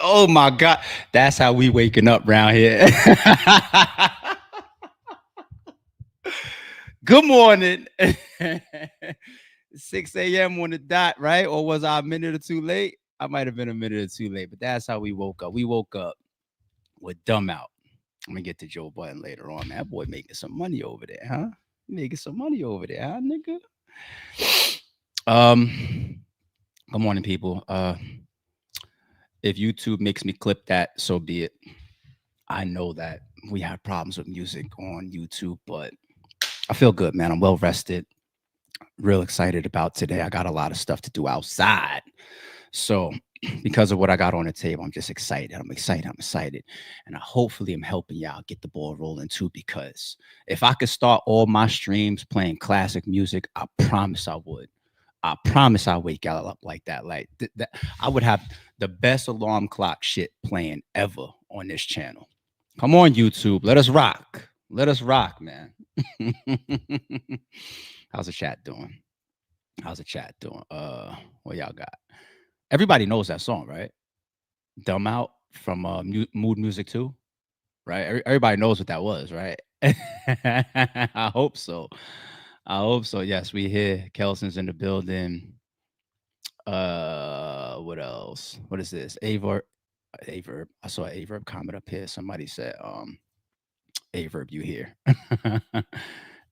Oh my God. That's how we waking up around here. Good morning. 6 a.m. on the dot, right? Or was I a minute or two late? I might have been a minute or two late, but that's how we woke up. We woke up with dumb out. I'm gonna get to Joe Budden later on. Man, that boy making some money over there, huh? Making some money over there, huh, nigga? Good morning, people. If YouTube makes me clip that, so be it. I know that we have problems with music on YouTube, but I feel good, man. I'm well rested, real excited about today. I got a lot of stuff to do outside. So, because of what I got on the table, I'm just excited. I'm excited. I'm excited. And hopefully, I'm helping y'all get the ball rolling too. Because if I could start all my streams playing classic music, I promise I would. I promise I wake y'all up like that. I would have the best alarm clock shit playing ever on this channel. Come on, YouTube. Let us rock. Let us rock, man. How's the chat doing? How's the chat doing? What y'all got? Everybody knows that song, right? Dumb Out from Mood Music 2, right? Everybody knows what that was, right? I hope so. I hope so. Yes, we here. Kelson's in the building. What else? What is this? Aye Verb. I saw Aye Verb comment up here. Somebody said, Aye Verb, you here.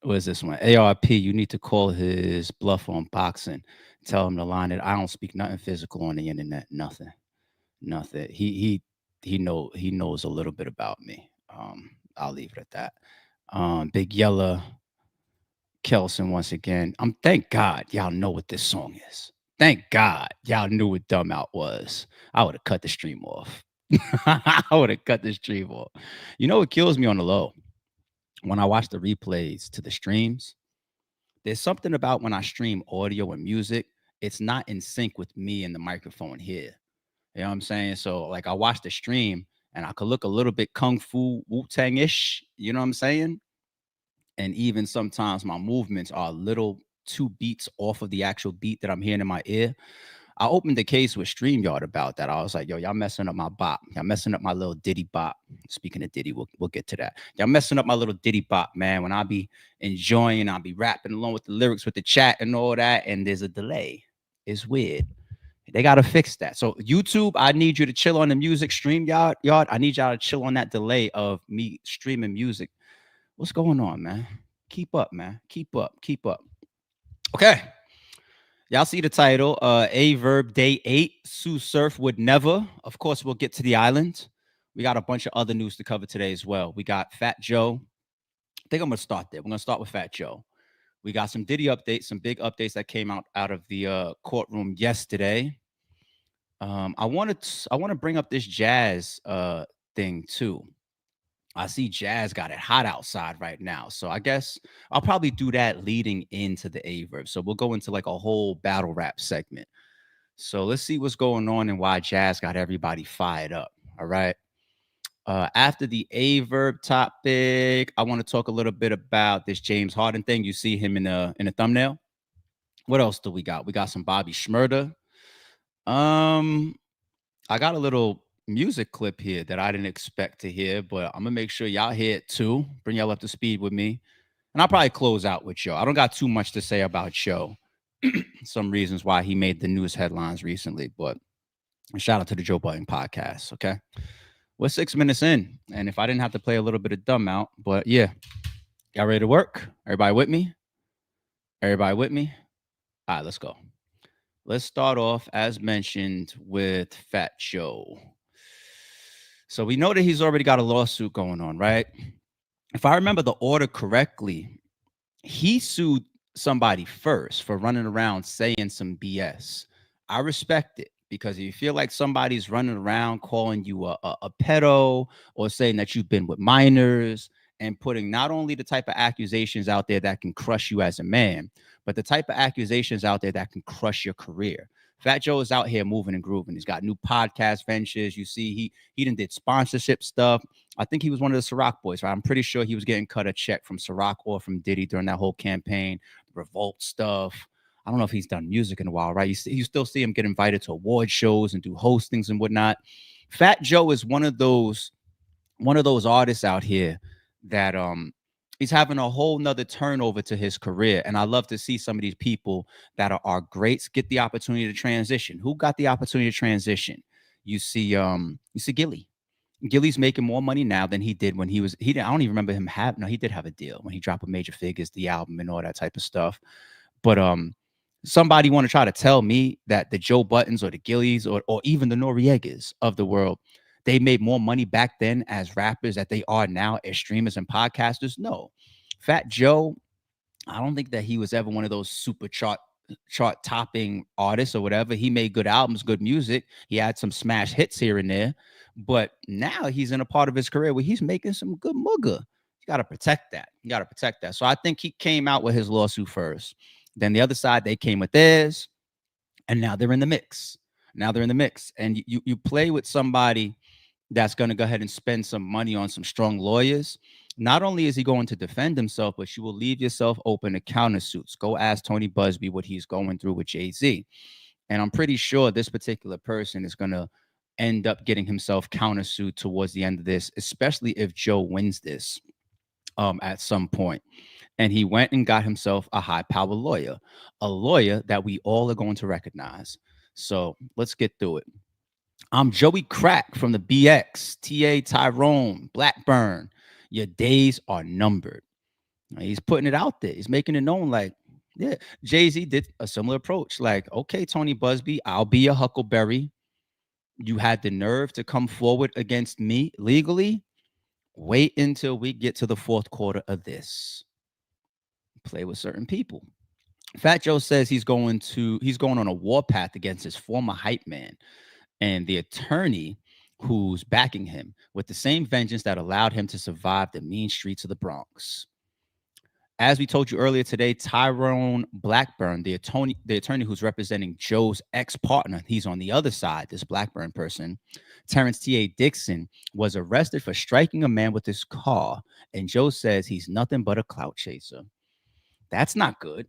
What is this one? ARP, you need to call his bluff on boxing. Tell him to line it. I don't speak nothing physical on the internet. Nothing. Nothing. He knows a little bit about me. I'll leave it at that. Big Yella, Kelson once again. Thank God y'all know what this song is. Thank God y'all knew what Dumb Out was. I would have cut the stream off. I would have cut the stream off. You know what kills me on the low? When I watch the replays to the streams, there's something about when I stream audio and music, it's not in sync with me and the microphone here. You know what I'm saying? So, like, I watch the stream and I could look a little bit Kung Fu Wu Tang ish. You know what I'm saying? And even sometimes my movements are a little 2 beats off of the actual beat that I'm hearing in my ear. I opened the case with StreamYard about that. I was like, yo, y'all messing up my bop. Y'all messing up my little Diddy bop. Speaking of Diddy, we'll get to that. Y'all messing up my little Diddy bop, man. When I be enjoying, I'll be rapping along with the lyrics, with the chat and all that, and there's a delay. It's weird. They got to fix that. So YouTube, I need you to chill on the music. StreamYard, I need y'all to chill on that delay of me streaming music. What's going on, man? Keep up, man. Keep up. Keep up. Okay. Y'all see the title, Aye Verb Day 8, Sue Surf Would Never. Of course, we'll get to the island. We got a bunch of other news to cover today as well. We got Fat Joe. I think I'm going to start there. We're going to start with Fat Joe. We got some Diddy updates, some big updates that came out of the courtroom yesterday. I want to bring up this Jazz thing too. I see Jazz got it hot outside right now. So I guess I'll probably do that leading into the Aye Verb. So we'll go into like a whole battle rap segment. So let's see what's going on and why Jazz got everybody fired up. All right. After the Aye Verb topic, I want to talk a little bit about this James Harden thing. You see him in the thumbnail. What else do we got? We got some Bobby Shmurda. I got a little music clip here that I didn't expect to hear, but I'm gonna make sure y'all hear it too. Bring y'all up to speed with me, and I'll probably close out with Joe. I don't got too much to say about Joe. Some reasons why he made the news headlines recently, but shout out to the Joe Budden podcast. Okay, we're 6 minutes in, and if I didn't have to play a little bit of Dumb Out, but yeah, y'all ready to work? Everybody with me? Everybody with me? All right, let's go. Let's start off, as mentioned, with Fat Joe. So we know that he's already got a lawsuit going on, right? If I remember the order correctly, he sued somebody first for running around saying some BS. I respect it, because if you feel like somebody's running around calling you a pedo, or saying that you've been with minors, and putting not only the type of accusations out there that can crush you as a man, but the type of accusations out there that can crush your career. Fat Joe is out here moving and grooving. He's got new podcast ventures. You see, he done did sponsorship stuff. I think he was one of the Ciroc boys, right? I'm pretty sure he was getting cut a check from Ciroc or from Diddy during that whole campaign, Revolt stuff. I don't know if he's done music in a while, right? You still see him get invited to award shows and do hostings and whatnot. Fat Joe is one of those artists out here that he's having a whole nother turnover to his career. And I love to see some of these people that are greats get the opportunity to transition. Who got the opportunity to transition? You see Gilly. Gilly's making more money now than he did when I don't even remember him have no, he did have a deal when he dropped a Major Figures, the album and all that type of stuff. But somebody want to try to tell me that the Joe Buttons or the Gillies or even the Noriegas of the world, they made more money back then as rappers that they are now as streamers and podcasters? No. Fat Joe, I don't think that he was ever one of those super chart topping artists or whatever. He made good albums, good music. He had some smash hits here and there, but now he's in a part of his career where he's making some good mugga. You got to protect that. You got to protect that. So I think he came out with his lawsuit first. Then the other side, they came with theirs, and now they're in the mix. Now they're in the mix, and you play with somebody that's going to go ahead and spend some money on some strong lawyers. Not only is he going to defend himself, but you will leave yourself open to countersuits. Go ask Tony Busby what he's going through with Jay-Z. And I'm pretty sure this particular person is going to end up getting himself countersued towards the end of this, especially if Joe wins this at some point. And he went and got himself a high-powered lawyer, a lawyer that we all are going to recognize. So let's get through it. I'm Joey Crack from the BX, TA Tyrone, Blackburn. Your days are numbered. He's putting it out there. He's making it known like, yeah, Jay-Z did a similar approach. Like, okay, Tony Busby, I'll be a Huckleberry. You had the nerve to come forward against me legally. Wait until we get to the fourth quarter of this. Play with certain people. Fat Joe says he's going on a warpath against his former hype man and the attorney who's backing him with the same vengeance that allowed him to survive the mean streets of the Bronx. As we told you earlier today, Tyrone Blackburn, the attorney who's representing Joe's ex-partner, he's on the other side, this Blackburn person, Terrence T.A. Dixon, was arrested for striking a man with his car, and Joe says he's nothing but a clout chaser. That's not good.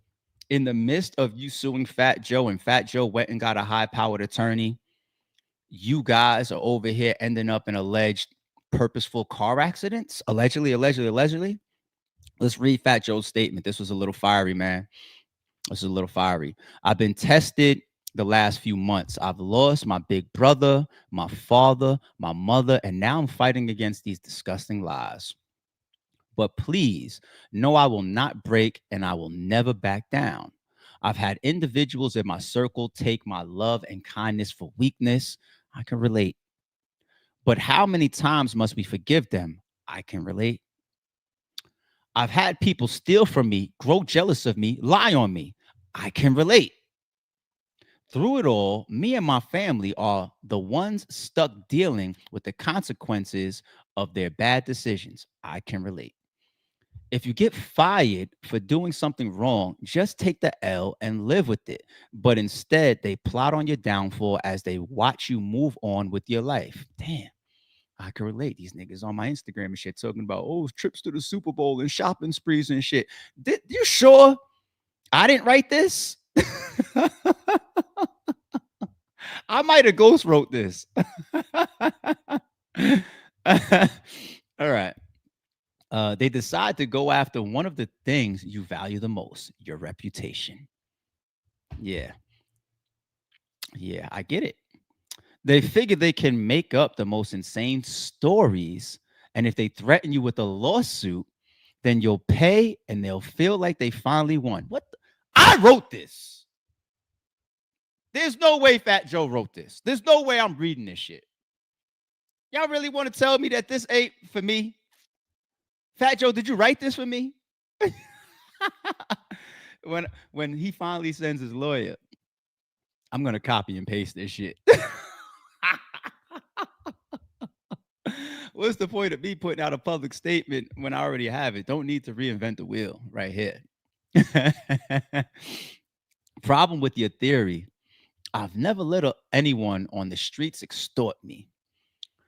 In the midst of you suing Fat Joe, and Fat Joe went and got a high-powered attorney, you guys are over here ending up in alleged purposeful car accidents. Allegedly. Let's read Fat Joe's statement. This was a little fiery, man. This is a little fiery. I've been tested the last few months. I've lost my big brother, my father, my mother, and now I'm fighting against these disgusting lies. But please know I will not break and I will never back down. I've had individuals in my circle take my love and kindness for weakness. I can relate. But how many times must we forgive them? I can relate. I've had people steal from me, grow jealous of me, lie on me. I can relate. Through it all, me and my family are the ones stuck dealing with the consequences of their bad decisions. I can relate. If you get fired for doing something wrong, just take the L and live with it. But instead, they plot on your downfall as they watch you move on with your life. Damn, I can relate. These niggas on my Instagram and shit talking about, oh, trips to the Super Bowl and shopping sprees and shit. You sure I didn't write this? I might have ghost wrote this. All right. They decide to go after one of the things you value the most, your reputation. Yeah. Yeah, I get it. They figure they can make up the most insane stories. And if they threaten you with a lawsuit, then you'll pay and they'll feel like they finally won. I wrote this. There's no way Fat Joe wrote this. There's no way I'm reading this shit. Y'all really want to tell me that this ain't for me? Fat Joe, did you write this for me? when he finally sends his lawyer, I'm gonna copy and paste this shit. What's the point of me putting out a public statement when I already have it? Don't need to reinvent the wheel right here. Problem with your theory, I've never let anyone on the streets extort me.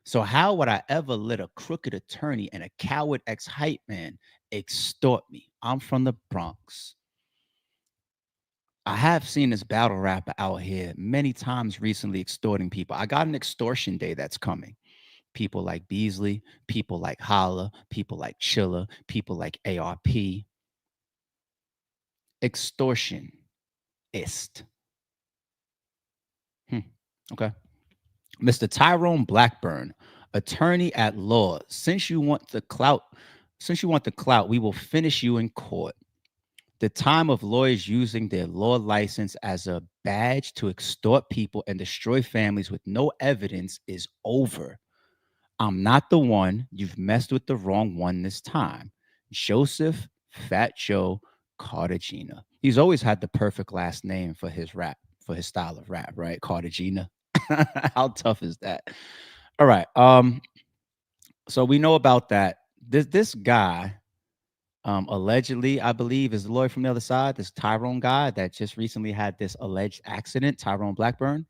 So how would I ever let a crooked attorney and a coward ex-hype man extort me? I'm from the Bronx. I have seen this battle rapper out here many times recently extorting people. I got an extortion day that's coming. People like Beasley, people like Holla, people like Chilla, people like ARP. Extortion ist. Hmm. Okay. Mr. Tyrone Blackburn, attorney at law. Since you want the clout, we will finish you in court. The time of lawyers using their law license as a badge to extort people and destroy families with no evidence is over. I'm not the one. You've messed with the wrong one this time. Joseph Fat Joe Cartagena. He's always had the perfect last name for his rap, for his style of rap, right? Cartagena. How tough is that? All right. So we know about that. This guy, allegedly, I believe, is the lawyer from the other side, this Tyrone guy that just recently had this alleged accident, Tyrone Blackburn.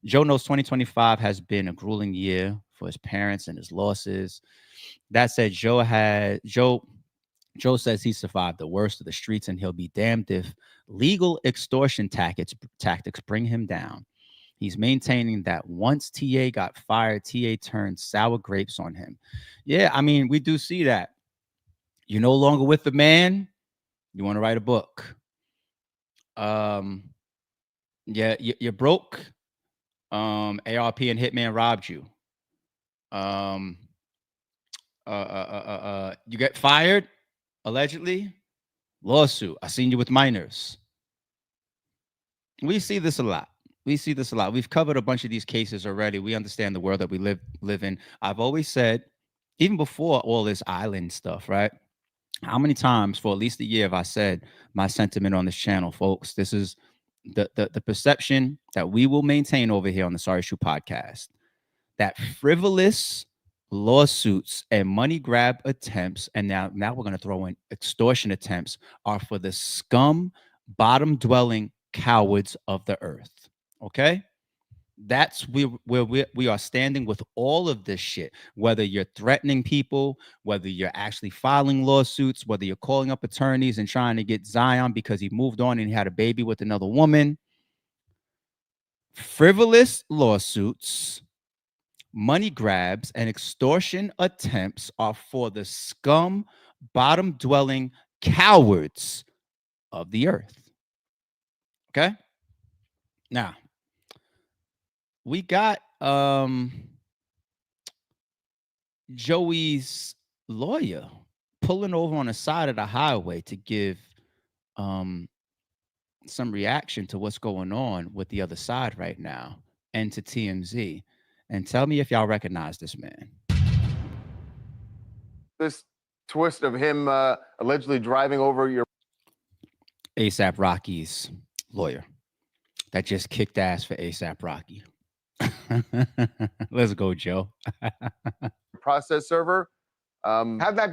Joe knows 2025 has been a grueling year for his parents and his losses. That said, Joe says he survived the worst of the streets, and he'll be damned if legal extortion tactics bring him down. He's maintaining that once TA got fired, TA turned sour grapes on him. Yeah, I mean, we do see that. You're no longer with the man. You want to write a book. Um, yeah, you're broke. ARP and Hitman robbed you. Um, you get fired allegedly. Lawsuit. I seen you with minors. We see this a lot. We see this a lot. We've covered a bunch of these cases already. We understand the world that we live in. I've always said, even before all this island stuff, right? How many times for at least a year have I said my sentiment on this channel, folks? This is the perception that we will maintain over here on the Sorry Shoe podcast, that frivolous lawsuits and money grab attempts, and now we're going to throw in extortion attempts, are for the scum, bottom dwelling cowards of the earth. Okay? That's where we are standing with all of this shit. Whether you're threatening people, whether you're actually filing lawsuits, whether you're calling up attorneys and trying to get Zion because he moved on and he had a baby with another woman. Frivolous lawsuits, money grabs, and extortion attempts are for the scum, bottom dwelling cowards of the earth. Okay? Now, we got Joey's lawyer pulling over on the side of the highway to give um some reaction to what's going on with the other side right now and to TMZ. And tell me if y'all recognize this man. This twist of him allegedly driving over your ASAP Rocky's lawyer that just kicked ass for ASAP Rocky. Let's go, Joe. process server. How'd that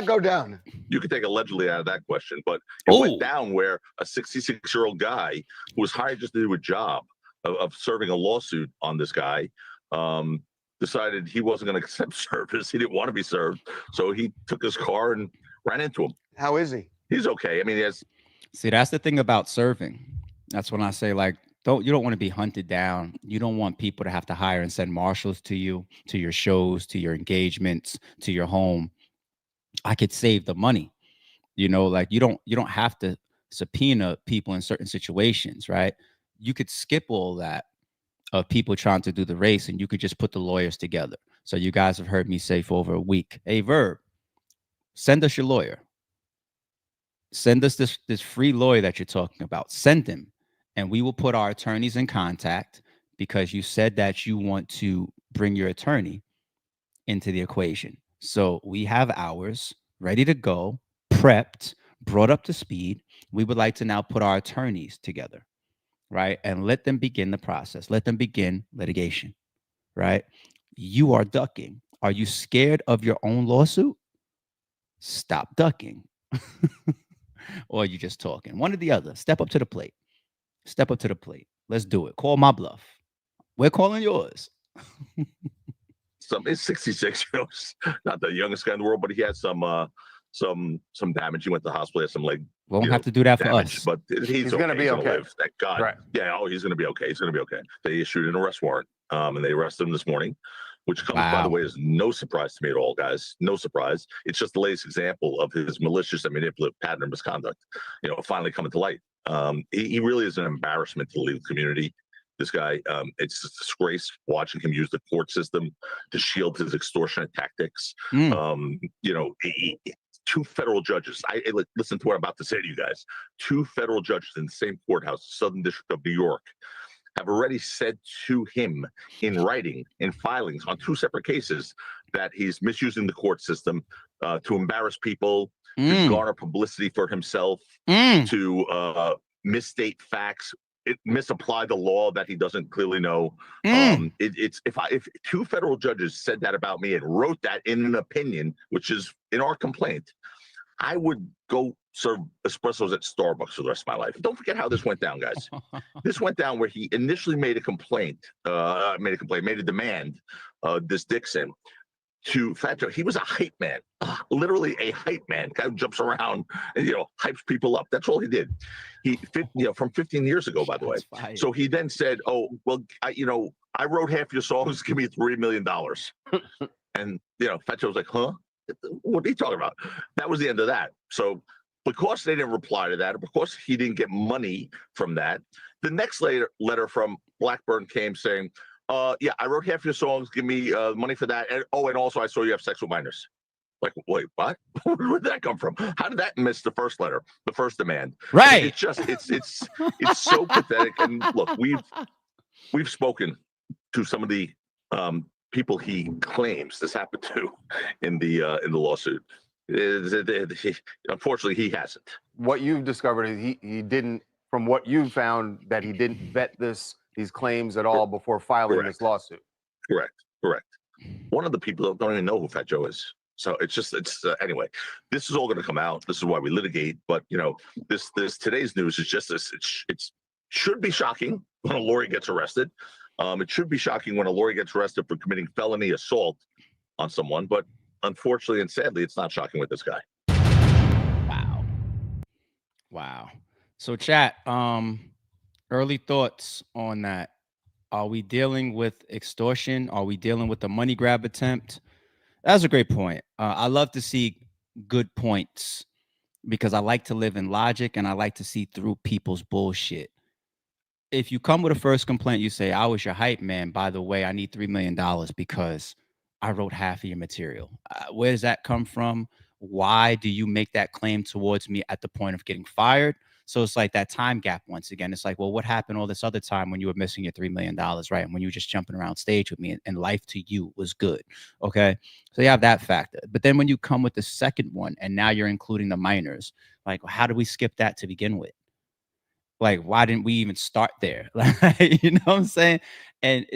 go down? You could take allegedly out of that question, but it went down where a 66-year-old guy who was hired just to do a job of serving a lawsuit on this guy decided he wasn't going to accept service. He didn't want to be served, so he took his car and ran into him. How is he? He's okay. I mean, he has. See, that's the thing about serving. That's when I say, like, you don't want to be hunted down. You don't want people to have to hire and send marshals to you, to your shows, to your engagements, to your home. I could save the money. Like you don't have to subpoena people in certain situations, right? You could skip all that of people trying to do the race, and you could just put the lawyers together. So you guys have heard me say for over a week, hey, Verb, send us your lawyer. Send us this free lawyer that you're talking about. Send him, and we will put our attorneys in contact, because you said that you want to bring your attorney into the equation. So we have ours ready to go, prepped, brought up to speed. We would like to now put our attorneys together, right? And let them begin the process. Let them begin litigation, right? You are ducking. Are you scared of your own lawsuit? Stop ducking. Or are you just talking? One or the other. Step up to the plate. Step up to the plate. Let's do it. Call my bluff. We're calling yours. He's 66, not the youngest guy in the world, but he has some some damage. He went to the hospital, had some leg. Won't have to do that for damage, us. but he's gonna be okay. Live, thank God. Right. Yeah. Oh, he's gonna be okay. He's gonna be okay. They issued an arrest warrant, and they arrested him this morning, which comes, by the way, is no surprise to me at all, guys. No surprise. It's just the latest example of his malicious and manipulative pattern of misconduct, finally coming to light. He really is an embarrassment to the legal community. This guy, it's a disgrace watching him use the court system to shield his extortionate tactics. Two federal judges. Listen to what I'm about to say to you guys. Two federal judges in the same courthouse, Southern District of New York, have already said to him in writing, in filings on two separate cases, that he's misusing the court system to embarrass people, to garner publicity for himself, to misstate facts, misapply the law that he doesn't clearly know. If two federal judges said that about me and wrote that in an opinion, which is in our complaint, I would go serve espressos at Starbucks for the rest of my life. Don't forget how this went down, guys. This went down where he initially made a demand, this Dixon, to Fat Joe. He was a hype man, literally a hype man. Guy who jumps around and hypes people up. That's all he did. From 15 years ago, by the way. So he then said, "Oh, well, I wrote half your songs. Give me $3 million." And Fat Joe was like, "Huh? What are you talking about?" That was the end of that. So because they didn't reply to that, because he didn't get money from that, the next letter from Blackburn came saying, "Yeah, I wrote half your songs. Give me money for that. And also I saw you have sex with minors." Like, wait, what? Where did that come from? How did that miss the first letter, the first demand? Right. It's just it's so pathetic. And look, we've spoken to some of the people he claims this happened to in the lawsuit. Unfortunately, he hasn't. What you've discovered is he didn't, from what you found, that he didn't vet these claims at all before filing this lawsuit. Correct. One of the people don't even know who Fat Joe is. So anyway, this is all going to come out. This is why we litigate. But this today's news is just this. It should be shocking when a lawyer gets arrested. It should be shocking when a lawyer gets arrested for committing felony assault on someone. But unfortunately and sadly, it's not shocking with this guy. Wow. So chat, early thoughts on that. Are we dealing with extortion? Are we dealing with a money grab attempt? That's a great point. I love to see good points because I like to live in logic and I like to see through people's bullshit. If you come with a first complaint, you say, "I was your hype man. By the way, I need $3 million because I wrote half of your material." Where does that come from? Why do you make that claim towards me at the point of getting fired? So it's like that time gap once again. It's like, well, what happened all this other time when you were missing your $3 million, right? And when you were just jumping around stage with me and life to you was good, okay? So you have that factor. But then when you come with the second one and now you're including the minors, like, how do we skip that to begin with? Like, why didn't we even start there? Like, you know what I'm saying? And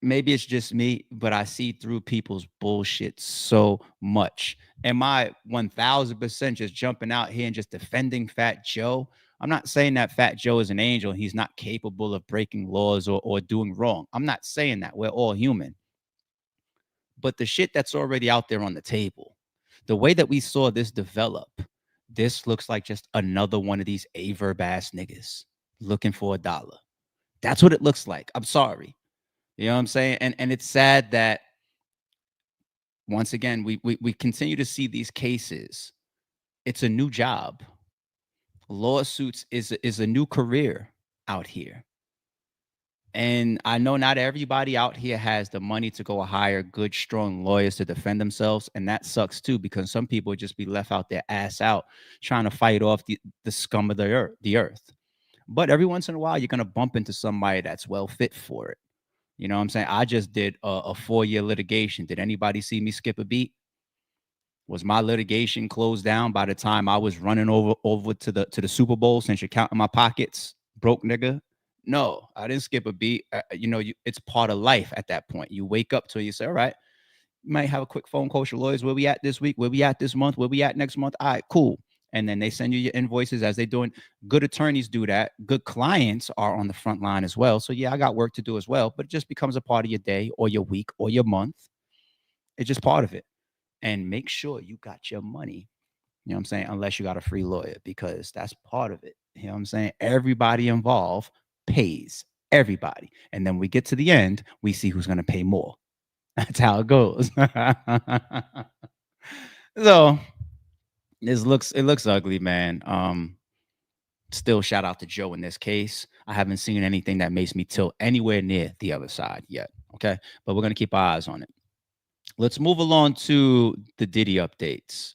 maybe it's just me, but I see through people's bullshit so much. Am I 1000% just jumping out here and just defending Fat Joe? I'm not saying that Fat Joe is an angel and he's not capable of breaking laws or doing wrong. I'm not saying that. We're all human. But the shit that's already out there on the table, the way that we saw this develop, this looks like just another one of these Aye Verb ass niggas looking for $1. That's what it looks like. I'm sorry. You know what I'm saying? And it's sad that once again, we continue to see these cases. It's a new job. Lawsuits is a new career out here. And I know not everybody out here has the money to go hire good, strong lawyers to defend themselves. And that sucks too, because some people just be left out their ass out trying to fight off the scum of the earth. But every once in a while, you're going to bump into somebody that's well fit for it. You know what I'm saying? I just did a 4-year litigation. Did anybody see me skip a beat? Was my litigation closed down by the time I was running over to the Super Bowl, since you're counting my pockets, broke nigga? No, I didn't skip a beat. It's part of life at that point. You wake up to it, you say, all right, you might have a quick phone call to your lawyers. Where we at this week? Where we at this month? Where we at next month? All right, cool. And then they send you your invoices as they're doing. Good attorneys do that. Good clients are on the front line as well. So yeah, I got work to do as well, but it just becomes a part of your day or your week or your month. It's just part of it. and make sure you got your money. You know what I'm saying? Unless you got a free lawyer, because that's part of it. You know what I'm saying? Everybody involved pays everybody. And then we get to the end, we see who's going to pay more. That's how it goes. So it looks ugly, man. Still shout out to Joe in this case. I haven't seen anything that makes me tilt anywhere near the other side yet. Okay. But we're going to keep our eyes on it. Let's move along to the Diddy updates.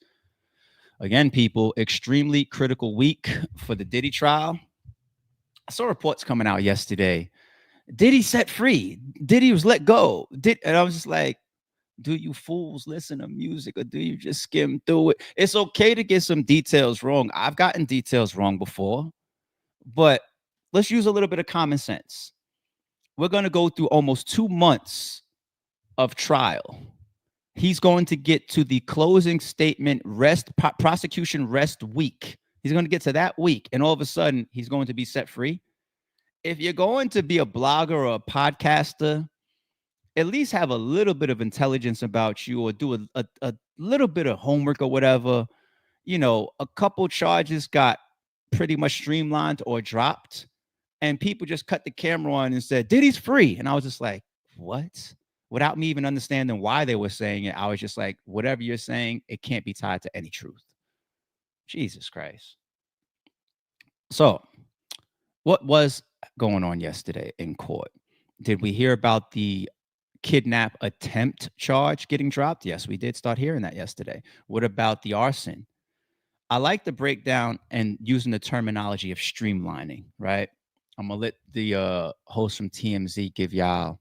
Again, people, extremely critical week for the Diddy trial. I saw reports coming out yesterday. Diddy set free. Diddy was let go. And I was just like, do you fools listen to music or do you just skim through it? It's okay to get some details wrong. I've gotten details wrong before, but let's use a little bit of common sense. We're going to go through almost 2 months of trial. He's going to get to the closing statement prosecution rest week. He's going to get to that week, and all of a sudden, he's going to be set free. If you're going to be a blogger or a podcaster, at least have a little bit of intelligence about you, or do a little bit of homework or whatever. You know, a couple charges got pretty much streamlined or dropped, and people just cut the camera on and said, Diddy's free. And I was just like, what? Without me even understanding why they were saying it, I was just like, whatever you're saying, it can't be tied to any truth. Jesus Christ. So, what was going on yesterday in court? Did we hear about the kidnap attempt charge getting dropped? Yes, we did start hearing that yesterday. What about the arson? I like the breakdown and using the terminology of streamlining, right? I'm going to let the host from TMZ give y'all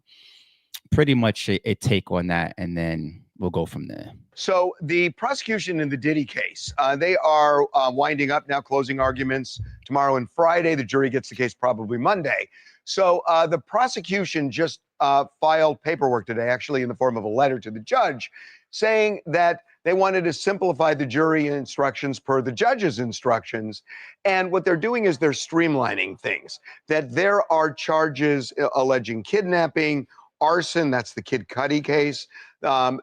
pretty much a take on that, and then we'll go from there. So the prosecution in the Diddy case, they are winding up now, closing arguments tomorrow and Friday. The jury gets the case probably Monday. So the prosecution just filed paperwork today, actually in the form of a letter to the judge, saying that they wanted to simplify the jury instructions per the judge's instructions. And what they're doing is they're streamlining things, that there are charges alleging kidnapping, arson, that's the Kid Cudi case.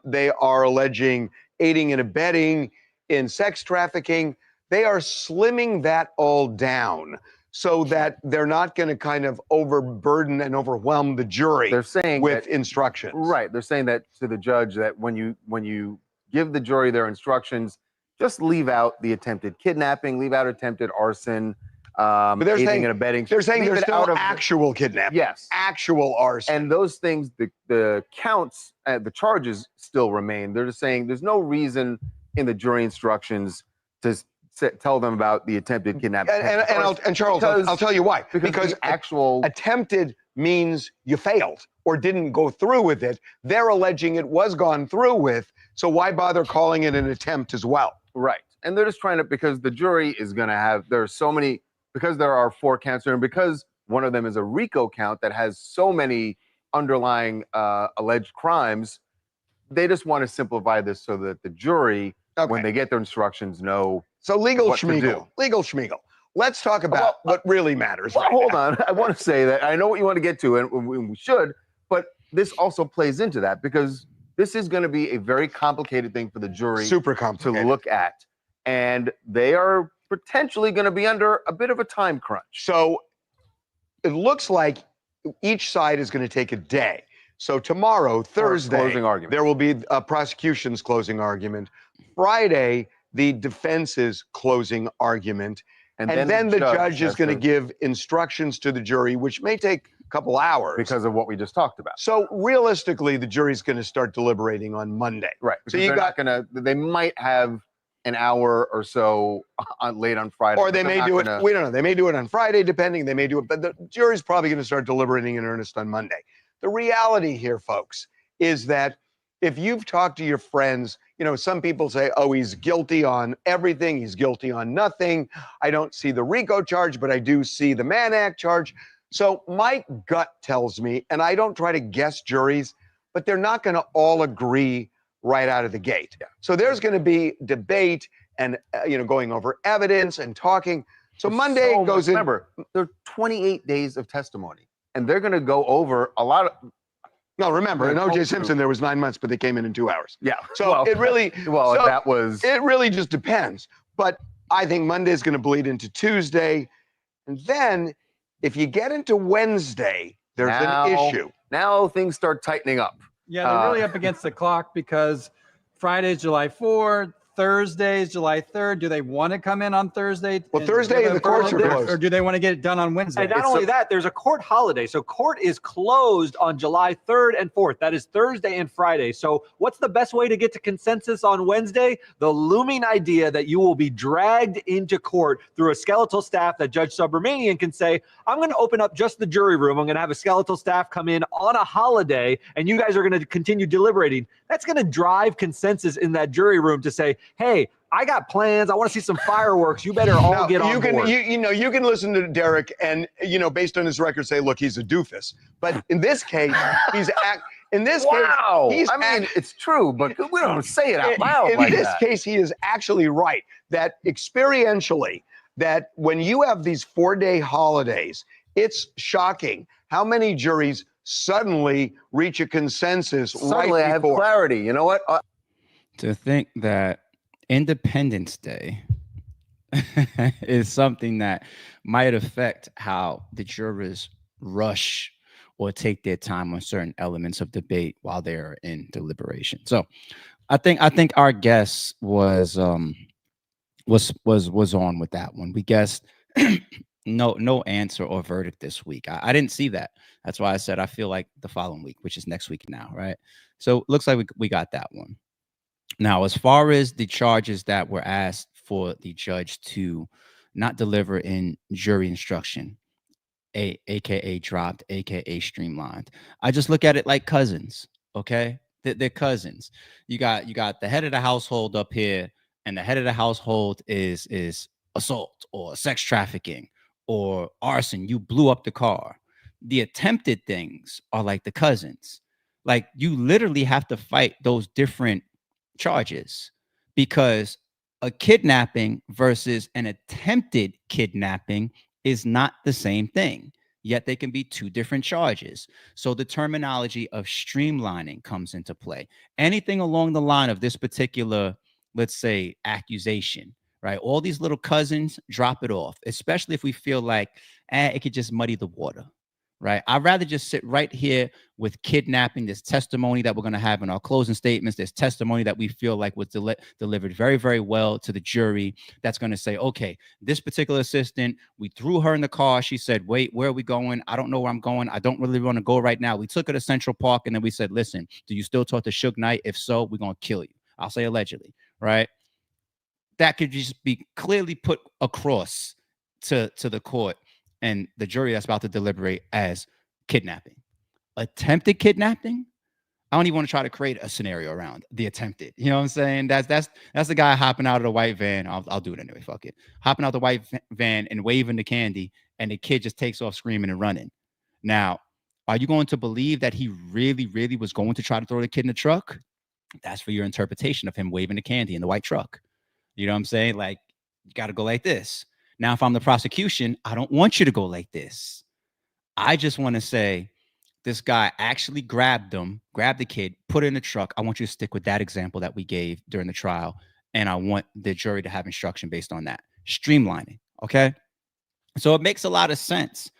They are alleging aiding and abetting in sex trafficking. They are slimming that all down so that they're not going to kind of overburden and overwhelm the jury. They're saying with that, instructions. Right. They're saying that to the judge, that when you give the jury their instructions, just leave out the attempted kidnapping, leave out attempted arson, But they're aiding saying, and abetting. they're saying Leave there's it out still of actual kidnapping. Yes. Actual arson. And those things, the counts, the charges still remain. They're just saying there's no reason in the jury instructions to tell them about the attempted kidnapping. And Charles, I'll tell you why. Because the actual attempted means you failed or didn't go through with it. They're alleging it was gone through with. So why bother calling it an attempt as well? Right. And they're just trying to, because the jury is going to have, there are so many, because there are 4 counts there, and because one of them is a RICO count that has so many underlying alleged crimes, they just want to simplify this so that the jury, when they get their instructions, know. So legal what to do. schmiegel. Legal schmiegel. Let's talk about what really matters. Well, right hold now. on. I want to say that I know what you want to get to, and we should, but this also plays into that, because this is going to be a very complicated thing for the jury Super to complicated. look at. And they are potentially going to be under a bit of a time crunch. So it looks like each side is going to take a day. So tomorrow, Thursday, closing argument. there will be a prosecution's closing argument. Friday, the defense's closing argument. And then the judge is going to give instructions to the jury, which may take a couple hours. Because of what we just talked about. So realistically, the jury's going to start deliberating on Monday. Right. So So you got, they might have an hour or so late on Friday. or they may do it, we don't know, they may do it on Friday, depending, they may do it, but the jury's probably going to start deliberating in earnest on Monday. The reality here, folks, is that if you've talked to your friends, you know, some people say, oh, he's guilty on everything, he's guilty on nothing. I don't see the RICO charge, but I do see the Mann Act charge. So my gut tells me, and I don't try to guess juries, but they're not going to all agree right out of the gate. Yeah. So there's going to be debate and, going over evidence and talking. So Monday goes in. Remember, there are 28 days of testimony, and they're going to go over a lot of. No, remember, in Yeah, O.J. true. Simpson, there was 9 months, but they came in 2 hours. Yeah. So well, it really, well, so that was. it really just depends. But I think Monday is going to bleed into Tuesday. And then if you get into Wednesday, there's Now- an issue. Now things start tightening up. Yeah, they're really up against the clock because Friday's July 4th, Thursday's July 3rd. Do they want to come in on Thursday? Well, and Thursday give and a the courts are verdict, closed. or do they want to get it done on Wednesday? And not It's only a- that, there's a court holiday. So court is closed on July 3rd and 4th. That is Thursday and Friday. So what's the best way to get to consensus on Wednesday? The looming idea that you will be dragged into court through a skeletal staff that Judge Subramanian can say, I'm going to open up just the jury room. I'm going to have a skeletal staff come in on a holiday, and you guys are going to continue deliberating. That's going to drive consensus in that jury room to say, hey, I got plans. I want to see some fireworks. You better all Now, get on you can, board. you can listen to Derek and, based on his record, say, look, he's a doofus. But in this case, in this Wow. case, I mean, it's true, but we don't say it out in, loud in like this that. case, he is actually right that experientially, that when you have these 4-day holidays, it's shocking how many juries suddenly reach a consensus Suddenly, right I have before. clarity. You know what? To think that Independence Day is something that might affect how the jurors rush or take their time on certain elements of debate while they're in deliberation. So I think our guess was on with that one. We guessed no answer or verdict this week. I didn't see that. That's why I said I feel like the following week, which is next week now, right? So looks like we got that one. Now, as far as the charges that were asked for the judge to not deliver in jury instruction, aka dropped, aka streamlined, I just look at it like cousins. Okay, they're cousins. You got the head of the household up here, and the head of the household is assault or sex trafficking or arson. You blew up the car. The attempted things are like the cousins. Like you literally have to fight those different charges, because a kidnapping versus an attempted kidnapping is not the same thing, yet they can be two different charges. So the terminology of streamlining comes into play. Anything along the line of this particular, let's say, accusation, right? All these little cousins, drop it off, especially if we feel like it could just muddy the water. Right. I'd rather just sit right here with kidnapping. There's testimony that we're going to have in our closing statements. There's testimony that we feel like was delivered very, very well to the jury. That's going to say, okay, this particular assistant, we threw her in the car. She said, wait, where are we going? I don't know where I'm going. I don't really want to go right now. We took her to Central Park, and then we said, listen, do you still talk to Suge Knight? If so, we're going to kill you. I'll say allegedly. Right. That could just be clearly put across to the court and the jury that's about to deliberate as kidnapping. Attempted kidnapping, I don't even want to try to create a scenario around the attempted. You know what I'm saying? That's the guy hopping out of the white van. I'll do it anyway. Fuck it. Hopping out the white van and waving the candy, and the kid just takes off screaming and running. Now, are you going to believe that he really, really was going to try to throw the kid in the truck? That's for your interpretation of him waving the candy in the white truck. You know what I'm saying? Like, you got to go like this. Now, if I'm the prosecution, I don't want you to go like this. I just want to say this guy actually grabbed the kid, put it in the truck. I want you to stick with that example that we gave during the trial. And I want the jury to have instruction based on that. Streamlining. Okay. So it makes a lot of sense.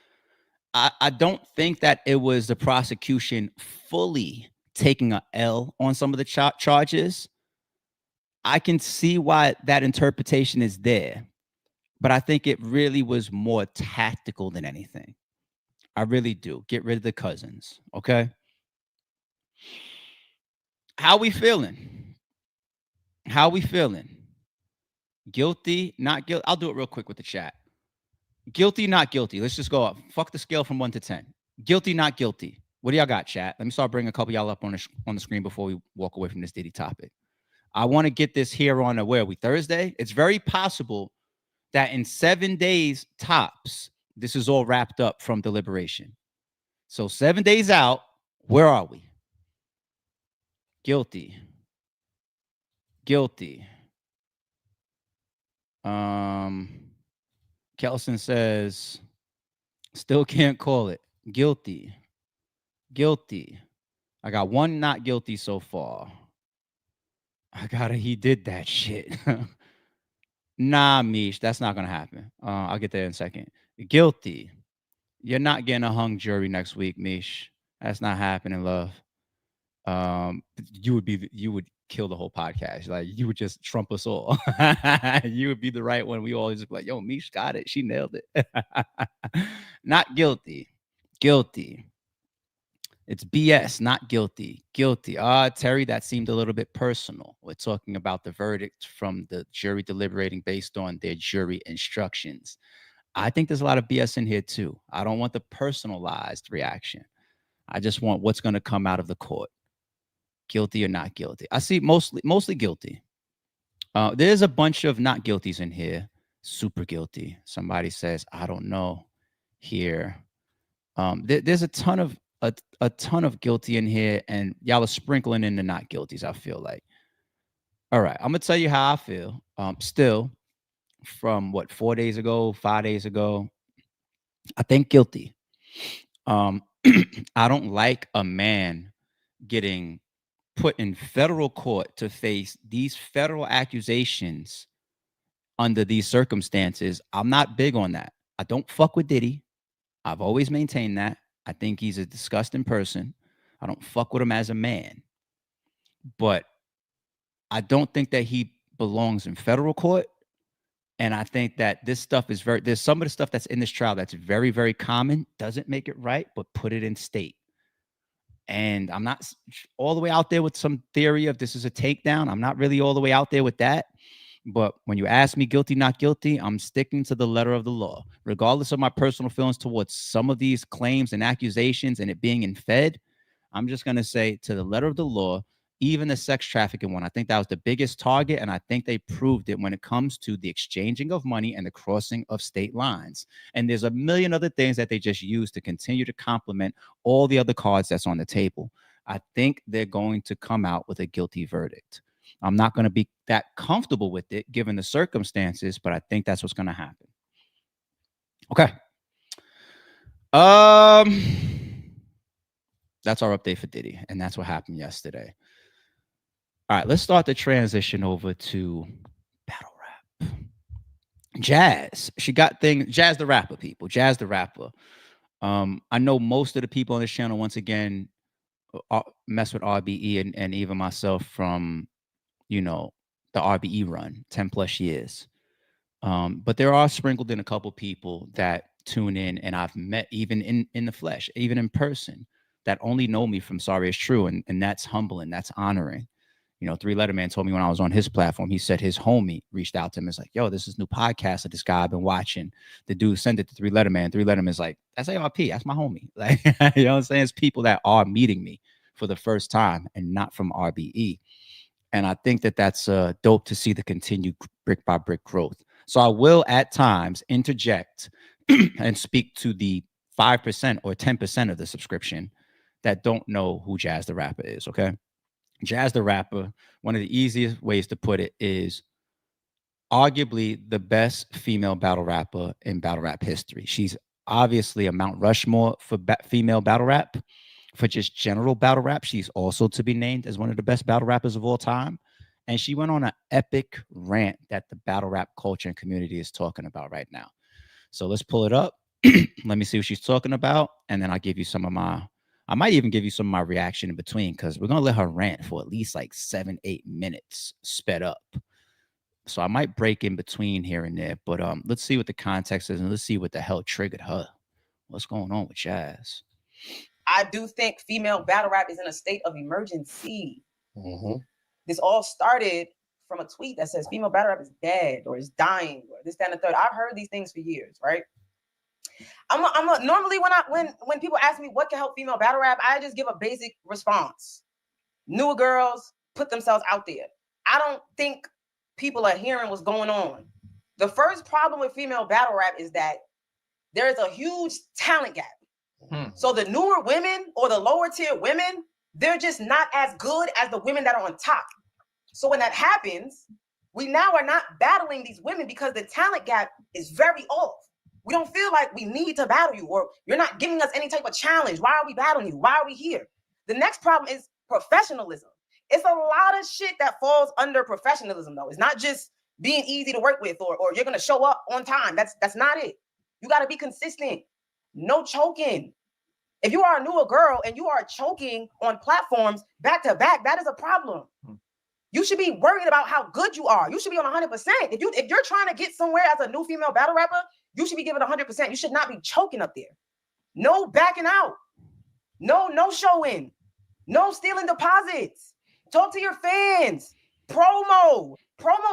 I don't think that it was the prosecution fully taking a L on some of the charges. I can see why that interpretation is there. But I think it really was more tactical than anything. I really do. Get rid of the cousins, okay? How we feeling? How we feeling? Guilty, not guilty? I'll do it real quick with the chat. Guilty, not guilty. Let's just go up. Fuck the scale from 1 to 10. Guilty, not guilty. What do y'all got, chat? Let me start bringing a couple y'all up on the screen before we walk away from this Diddy topic. I want to get this here on where are we? Thursday? It's very possible that in 7 days tops, this is all wrapped up from deliberation. So 7 days out, where are we? Guilty. Guilty. Kelson says, still can't call it. Guilty. Guilty. I got one not guilty so far. He did that shit. Nah, Mish, that's not gonna happen. I'll get there in a second. Guilty. You're not getting a hung jury next week, Mish. That's not happening, love. You would kill the whole podcast. Like, you would just trump us all. You would be the right one. We always be like, yo, Mish got it. She nailed it. Not guilty. Guilty. It's BS, not guilty. Guilty. Terry, that seemed a little bit personal. We're talking about the verdict from the jury deliberating based on their jury instructions. I think there's a lot of BS in here too. I don't want the personalized reaction. I just want what's going to come out of the court. Guilty or not guilty. I see mostly guilty. There's a bunch of not guilties in here. Super guilty. Somebody says, I don't know here. There's a ton of guilty in here, and y'all are sprinkling in the not guilties, I feel like. All right, I'm gonna tell you how I feel. Still, from what, 4 days ago, 5 days ago, I think guilty. I don't like a man getting put in federal court to face these federal accusations under these circumstances. I'm not big on that. I don't fuck with Diddy. I've always maintained that. I think he's a disgusting person. I don't fuck with him as a man. But I don't think that he belongs in federal court. And I think that this stuff is there's some of the stuff that's in this trial that's very, very common. Doesn't make it right, but put it in state. And I'm not all the way out there with some theory of this is a takedown. I'm not really all the way out there with that. But when you ask me guilty, not guilty, I'm sticking to the letter of the law. Regardless of my personal feelings towards some of these claims and accusations and it being in Fed, I'm just going to say to the letter of the law, even the sex trafficking one, I think that was the biggest target. And I think they proved it when it comes to the exchanging of money and the crossing of state lines. And there's a million other things that they just use to continue to complement all the other cards that's on the table. I think they're going to come out with a guilty verdict. I'm not going to be that comfortable with it given the circumstances, but I think that's what's going to happen. Okay. That's our update for Diddy, and that's what happened yesterday. All right, let's start the transition over to battle rap. Jaz, she got things. Jaz the Rapper, people. Jaz the Rapper. I know most of the people on this channel, once again, mess with RBE and even myself from, you know, the RBE run, 10 plus years. But there are sprinkled in a couple people that tune in, and I've met even in the flesh, even in person, that only know me from Sorry It's True, and that's humbling, that's honoring. You know, 3 Letter Man told me when I was on his platform, he said his homie reached out to him and was like, yo, this is new podcast of this guy I've been watching. The dude sent it to 3 Letter Man. 3 Letter Man's like, that's ARP, that's my homie. Like, you know what I'm saying? It's people that are meeting me for the first time and not from RBE. And I think that that's dope to see the continued brick by brick growth. So I will at times interject and speak to the 5% or 10% of the subscription that don't know who Jaz the Rapper is, okay? Jaz the Rapper, one of the easiest ways to put it is arguably the best female battle rapper in battle rap history. She's obviously a Mount Rushmore for female battle rap. For just general battle rap, she's also to be named as one of the best battle rappers of all time. And she went on an epic rant that the battle rap culture and community is talking about right now. So let's pull it up. Let me see what she's talking about. And then I'll give you some of my, I might even give you some of my reaction in between, because we're going to let her rant for at least like 7-8 minutes sped up. So I might break in between here and there. But let's see what the context is, and let's see what the hell triggered her. What's going on with Jaz? I do think female battle rap is in a state of emergency. Mm-hmm. This all started from a tweet that says female battle rap is dead or is dying or this, that, and the third. I've heard these things for years, right? Normally when people ask me what can help female battle rap, I just give a basic response. Newer girls put themselves out there. I don't think people are hearing what's going on. The first problem with female battle rap is that there is a huge talent gap. So the newer women or the lower tier women, they're just not as good as the women that are on top. So when that happens, we now are not battling these women because the talent gap is very off. We don't feel like we need to battle you, or you're not giving us any type of challenge. Why are we battling you? Why are we here? The next problem is professionalism. It's a lot of shit that falls under professionalism, though. It's not just being easy to work with or you're gonna show up on time. That's not it. You gotta be consistent. No choking. If you are a newer girl and you are choking on platforms back to back, that is a problem. You should be worried about how good you are. You should be on 100%. If you're trying to get somewhere as a new female battle rapper, you should be giving 100%. You should not be choking up there. No backing out. No showing. No stealing deposits. Talk to your fans. Promo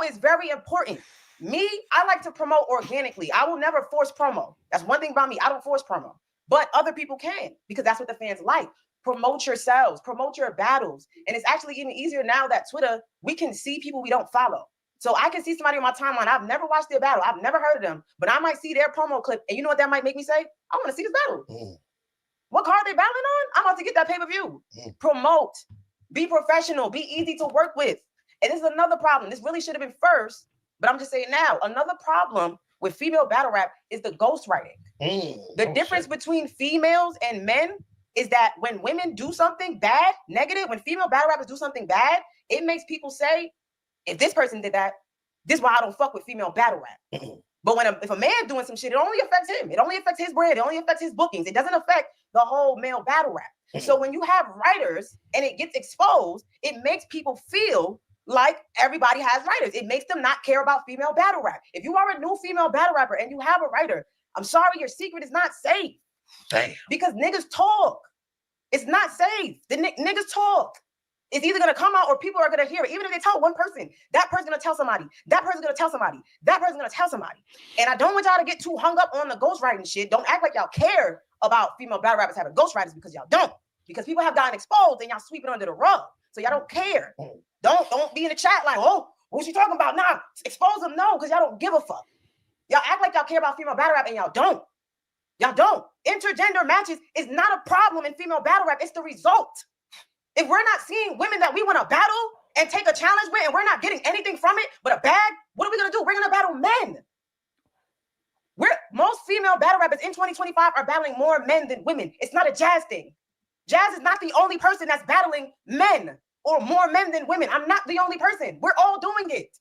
is very important. Me, I like to promote organically. I will never force promo. That's one thing about me. I don't force promo. But other people can, because that's what the fans like. Promote yourselves, promote your battles. And it's actually even easier now that Twitter, we can see people we don't follow. So I can see somebody on my timeline. I've never watched their battle. I've never heard of them, but I might see their promo clip. And you know what that might make me say? I want to see this battle. What card they battling on? I'm about to get that pay-per-view. Promote, be professional, be easy to work with. And this is another problem. This really should have been first, but I'm just saying now, another problem with female battle rap is the ghostwriting. The difference between females and men is that when women do something bad, negative, when female battle rappers do something bad, it makes people say, if this person did that, this is why I don't fuck with female battle rap. But if a man doing some shit, it only affects him. It only affects his brand. It only affects his bookings. It doesn't affect the whole male battle rap. So when you have writers and it gets exposed, it makes people feel like everybody has writers. It makes them not care about female battle rap. If you are a new female battle rapper and you have a writer, I'm sorry, your secret is not safe. Damn. Because niggas talk. It's not safe. The niggas talk. It's either gonna come out or people are gonna hear it. Even if they tell one person, that person's gonna tell somebody. That person's gonna tell somebody. That person's gonna tell somebody. And I don't want y'all to get too hung up on the ghostwriting shit. Don't act like y'all care about female battle rappers having ghostwriters, because y'all don't. Because people have gotten exposed and y'all sweep it under the rug. So y'all don't care. Don't be in the chat like, oh, what's she talking about? Nah, expose them. No, because y'all don't give a fuck. Y'all act like y'all care about female battle rap and y'all don't. Y'all don't. Intergender matches is not a problem in female battle rap. It's the result. If we're not seeing women that we want to battle and take a challenge with, and we're not getting anything from it but a bag, what are we going to do? We're going to battle men. Most female battle rappers in 2025 are battling more men than women. It's not a Jazz thing. Jazz is not the only person that's battling men or more men than women. I'm not the only person. We're all doing it.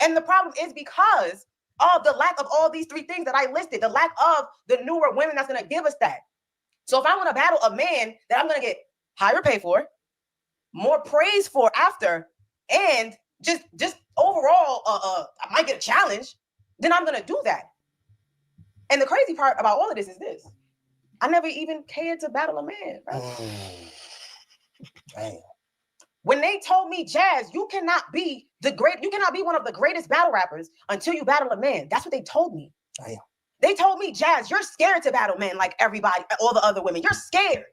And the problem is because of the lack of all these three things that I listed, the lack of the newer women that's going to give us that. So if I want to battle a man that I'm going to get higher pay for, more praise for after, and just overall, I might get a challenge, then I'm going to do that. And the crazy part about all of this is this. I never even cared to battle a man, right? Damn. When they told me, Jazz, you cannot be one of the greatest battle rappers until you battle a man. That's what they told me. Damn. They told me, Jazz, you're scared to battle men like everybody, all the other women. You're scared.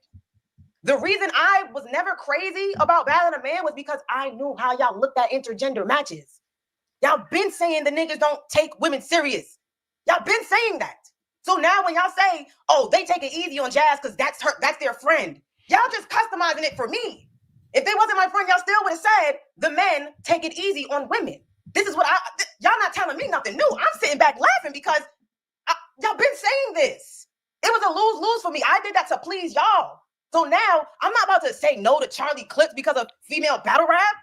The reason I was never crazy about battling a man was because I knew how y'all looked at intergender matches. Y'all been saying the niggas don't take women serious. Y'all been saying that. So now when y'all say, oh, they take it easy on Jazz because that's their friend, y'all just customizing it for me. If they wasn't my friend, y'all still would have said the men take it easy on women. This is what y'all not telling me nothing new. I'm sitting back laughing because y'all been saying this. It was a lose-lose for me. I did that to please y'all. So now I'm not about to say no to Charlie Clips because of female battle rap.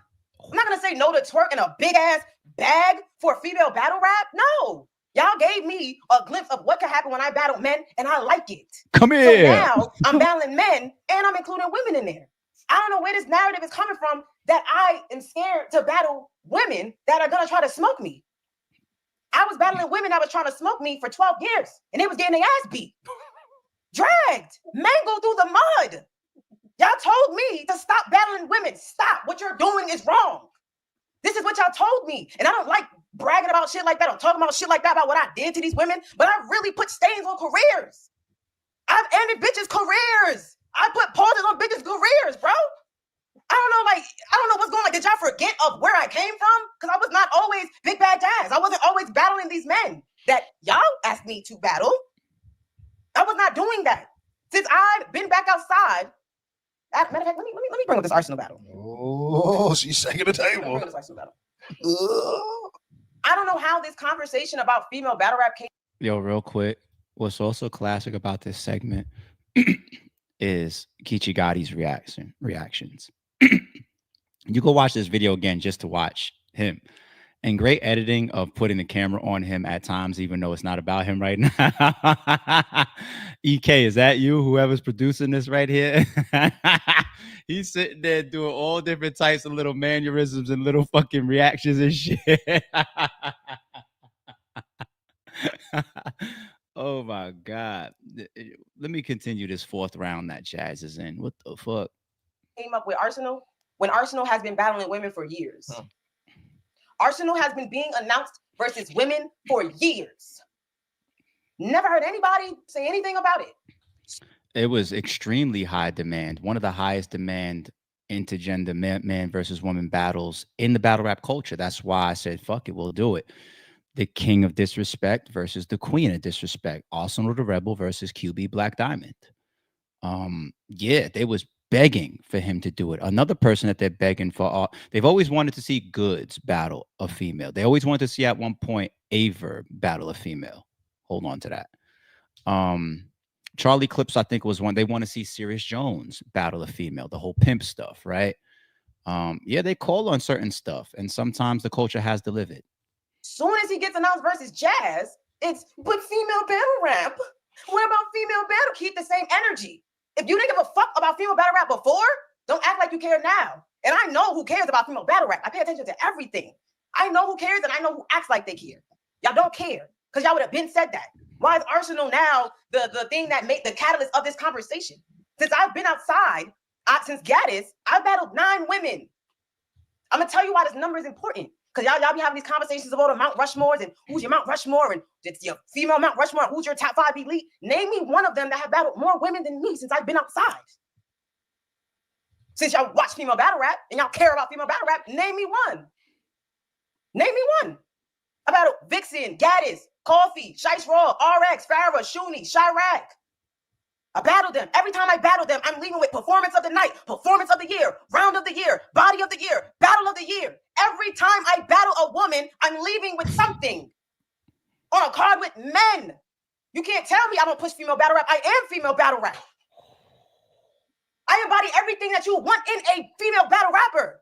I'm not going to say no to twerk in a big ass bag for female battle rap. No. Y'all gave me a glimpse of what can happen when I battle men, and I like it. Come here. So now I'm battling men, and I'm including women in there. I don't know where this narrative is coming from that I am scared to battle women that are going to try to smoke me. I was battling women that was trying to smoke me for 12 years, and they was getting their ass beat. Dragged, mangled through the mud. Y'all told me to stop battling women. Stop. What you're doing is wrong. This is what y'all told me. And I don't like bragging about shit like that. I'm talking about shit like that about what I did to these women, but I really put stains on careers. I've ended bitches' careers. I put pauses on bitches' careers, bro. I don't know what's going on. Did y'all forget of where I came from? Because I was not always Big Bad Jazz. I wasn't always battling these men that y'all asked me to battle. I was not doing that. Since I've been back outside, matter of fact, let me bring up this Arsenal battle. Oh, she's shaking the table. I don't know how this conversation about female battle rap came. Yo, real quick. What's also classic about this segment is Kichi Gotti's reactions. You go watch this video again just to watch him. And great editing of putting the camera on him at times, even though it's not about him right now. EK, is that you? Whoever's producing this right here? He's sitting there doing all different types of little mannerisms and little fucking reactions and shit. Oh my God. Let me continue this fourth round that Jazz is in. What the fuck? Came up with Arsenal when Arsenal has been battling women for years. Arsenal has been being announced versus women for years. Never heard anybody say anything about it. It was extremely high demand. One of the highest demand intergender man versus woman battles in the battle rap culture. That's why I said, fuck it, we'll do it. The King of Disrespect versus the Queen of Disrespect. Arsenal the Rebel versus QB Black Diamond. Yeah, they was begging for him to do it. Another person that they're begging for, they've always wanted to see Goods battle a female. They always wanted to see at one point Aye Verb battle a female. Hold on to that. Charlie Clips, I think, was one. They want to see Sirius Jones battle a female, the whole pimp stuff, right? Yeah, they call on certain stuff, and sometimes the culture has delivered. Soon as he gets announced versus Jazz, it's but female battle rap. What about female battle? Keep the same energy. If you didn't give a fuck about female battle rap before, don't act like you care now. And I know who cares about female battle rap. I pay attention to everything. I know who cares, and I know who acts like they care. Y'all don't care, because y'all would have been said that. Why is Arsenal now the thing that made the catalyst of this conversation? Since I've been outside, since Gaddis, I've battled 9 women. I'm gonna tell you why this number is important. Because y'all be having these conversations about the Mount Rushmores and who's your Mount Rushmore and it's your female Mount Rushmore, who's your top 5 elite. Name me one of them that have battled more women than me since I've been outside. Since y'all watch female battle rap and y'all care about female battle rap, name me one. Name me one. I battled Vixen, Gaddis, Coffee, Shice Raw, RX, Farrah, Shuni, Chirac. I battled them. Every time I battle them, I'm leaving with performance of the night, performance of the year, round of the year, body of the year, battle of the year. Every time I battle a woman, I'm leaving with something on a card with men. You can't tell me I don't push female battle rap. I am female battle rap. I embody everything that you want in a female battle rapper.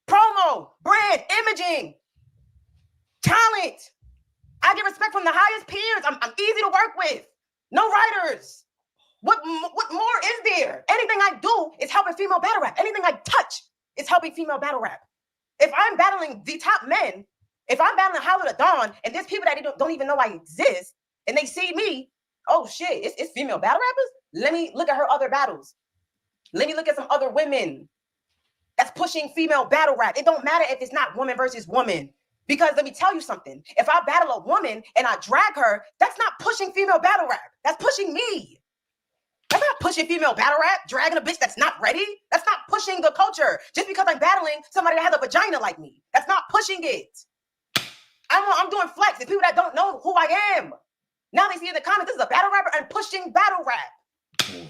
Promo, brand, imaging, talent. I get respect from the highest peers. I'm easy to work with. No writers. What more is there? Anything I do is helping female battle rap. Anything I touch is helping female battle rap. If I'm battling the top men, if I'm battling Holla the Dawn, and there's people that don't even know I exist, and they see me, oh shit, it's female battle rappers? Let me look at her other battles. Let me look at some other women that's pushing female battle rap. It don't matter if it's not woman versus woman. Because let me tell you something. If I battle a woman and I drag her, that's not pushing female battle rap. That's pushing me. That's not pushing female battle rap, dragging a bitch that's not ready. That's not pushing the culture. Just because I'm battling somebody that has a vagina like me. That's not pushing it. I'm doing flex. And people that don't know who I am. Now they see in the comments, this is a battle rapper and pushing battle rap.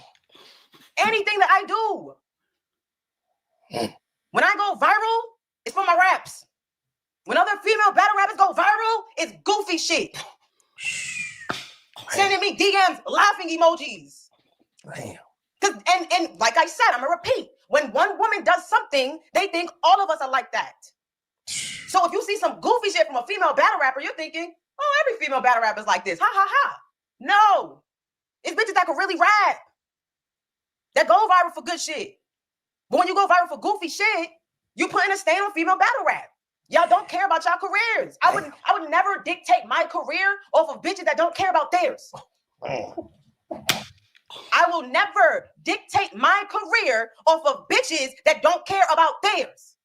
Anything that I do. When I go viral, it's for my raps. When other female battle rappers go viral, it's goofy shit. Sending me DMs, laughing emojis. Damn. And like I said, I'm gonna repeat. When one woman does something, they think all of us are like that. So if you see some goofy shit from a female battle rapper, you're thinking, oh, every female battle rapper is like this. Ha ha ha. No. It's bitches that can really rap. That go viral for good shit. But when you go viral for goofy shit, you putting a stain on female battle rap. Y'all don't care about y'all careers. I would never dictate my career off of bitches that don't care about theirs. I will never dictate my career off of bitches that don't care about theirs.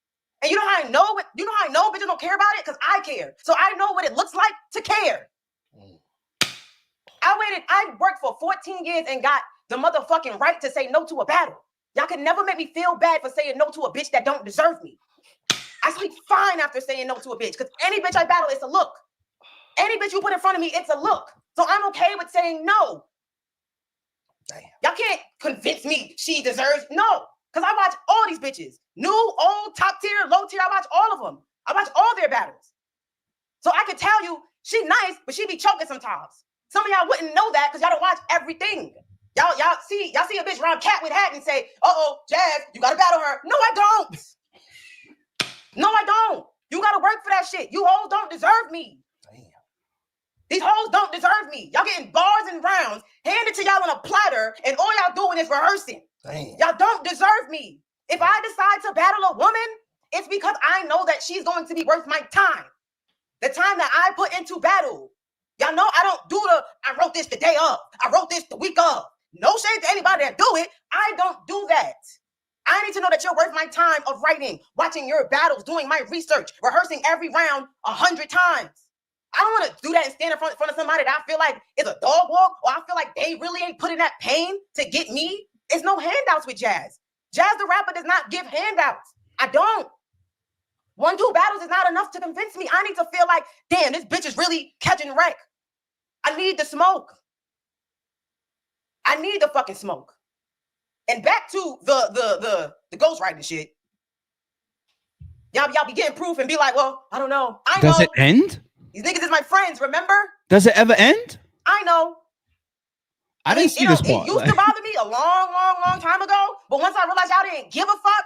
And you know how I know it? You know how I know bitches don't care about it? Because I care. So I know what it looks like to care. I worked for 14 years and got the motherfucking right to say no to a battle. Y'all can never make me feel bad for saying no to a bitch that don't deserve me. I sleep fine after saying no to a bitch because any bitch I battle, it's a look. Any bitch you put in front of me, it's a look. So I'm okay with saying no. Damn. Y'all can't convince me she deserves no. Because I watch all these bitches. New, old, top tier, low tier. I watch all of them. I watch all their battles. So I can tell you she nice, but she be choking sometimes. Some of y'all wouldn't know that because y'all don't watch everything. Y'all see a bitch rhyme cat with hat and say, Jazz, you gotta battle her. No, I don't. No, I don't. You gotta work for that shit. You hoes don't deserve me. Damn. These hoes don't deserve me. Y'all getting bars and rounds handed to y'all on a platter, and all y'all doing is rehearsing. Damn. Y'all don't deserve me. If I decide to battle a woman, it's because I know that she's going to be worth my time. The time that I put into battle. Y'all know I don't do I wrote this the day of. I wrote this the week of. No shade to anybody that do it. I don't do that. I need to know that you're worth my time of writing, watching your battles, doing my research, rehearsing every round 100 times. I don't want to do that and stand in front of somebody that I feel like is a dog walk, or I feel like they really ain't putting that pain to get me. It's no handouts with Jazz. Jazz the Rapper does not give handouts. I don't. 1-2 battles is not enough to convince me. I need to feel like, damn, this bitch is really catching wreck. I need the smoke. I need the fucking smoke. And back to the ghostwriting shit. Y'all be getting proof and be like, well, I don't know. I know. Does it end? These niggas is my friends, remember? Does it ever end? I know. I didn't see this part. It used to bother me a long time ago. But once I realized y'all didn't give a fuck,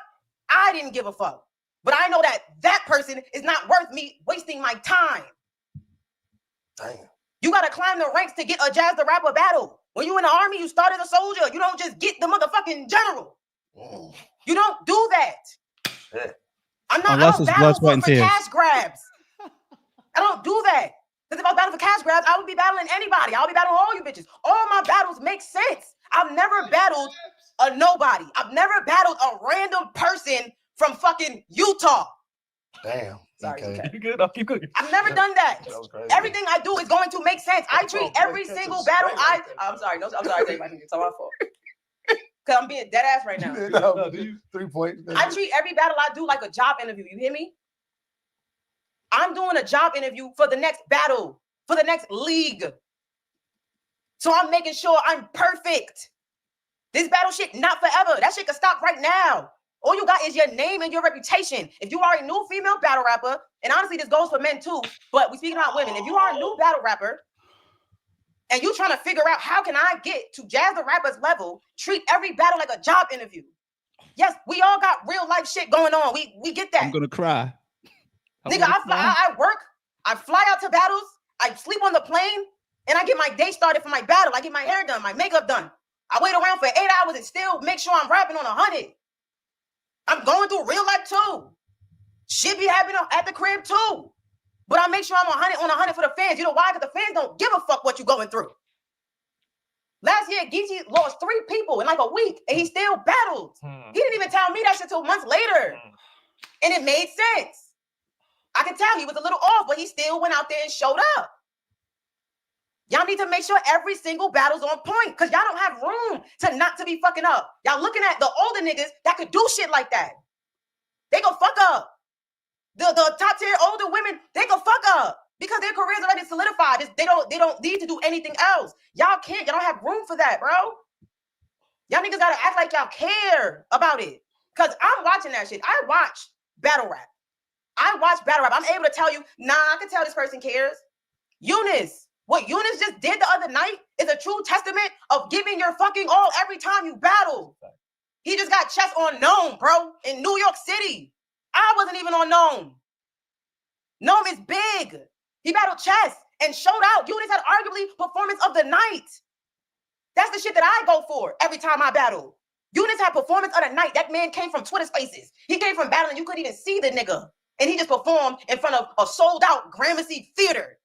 I didn't give a fuck. But I know that person is not worth me wasting my time. Damn. You got to climb the ranks to get a Jazz the Rapper battle. When you in the army, you start as a soldier. You don't just get the motherfucking general. You don't do that. Shit. I don't battle for cash grabs. I don't do that. Because if I battle for cash grabs, I would be battling anybody. I'll be battling all you bitches. All my battles make sense. I've never battled a nobody. I've never battled a random person from fucking Utah. Damn. Sorry, okay. You're good. I'll keep going. I've never done that. Everything I do is going to make sense. I treat every single battle I'm sorry. No, I'm sorry. It's my fault. Because I'm being dead ass right now. 3 points. I treat every battle I do like a job interview. You hear me? I'm doing a job interview for the next battle, for the next league. So I'm making sure I'm perfect. This battle shit, not forever. That shit can stop right now. All you got is your name and your reputation. If you are a new female battle rapper, and honestly, this goes for men too, but we speaking about women. If you are a new battle rapper and you trying to figure out how can I get to Jazz the Rapper's level, treat every battle like a job interview. Yes, we all got real life shit going on. We get that. I'm gonna cry. Nigga, I work, I fly out to battles, I sleep on the plane, and I get my day started for my battle. I get my hair done, my makeup done. I wait around for 8 hours and still make sure I'm rapping on 100. I'm going through real life too. Shit be happening at the crib too. But I make sure I'm on 100 for the fans. You know why? Because the fans don't give a fuck what you're going through. Last year, Geechee lost 3 people in like a week, and he still battled. He didn't even tell me that shit till months later. And it made sense. I can tell he was a little off, but he still went out there and showed up. Y'all need to make sure every single battle's on point, because y'all don't have room to be fucking up. Y'all looking at the older niggas that could do shit like that. They go fuck up. The top tier older women, they go fuck up because their careers already solidified. They don't need to do anything else. Y'all can't. Y'all don't have room for that, bro. Y'all niggas gotta act like y'all care about it. Because I'm watching that shit. I watch battle rap. I'm able to tell you, nah, I can tell this person cares. Eunice. What Eunice just did the other night is a true testament of giving your fucking all every time you battle. He just got chess on Gnome, bro, in New York City. I wasn't even on Gnome. Gnome is big. He battled chess and showed out. Eunice had arguably performance of the night. That's the shit that I go for every time I battle. Eunice had performance of the night. That man came from Twitter Spaces. He came from battling. You couldn't even see the nigga. And he just performed in front of a sold-out Gramercy theater.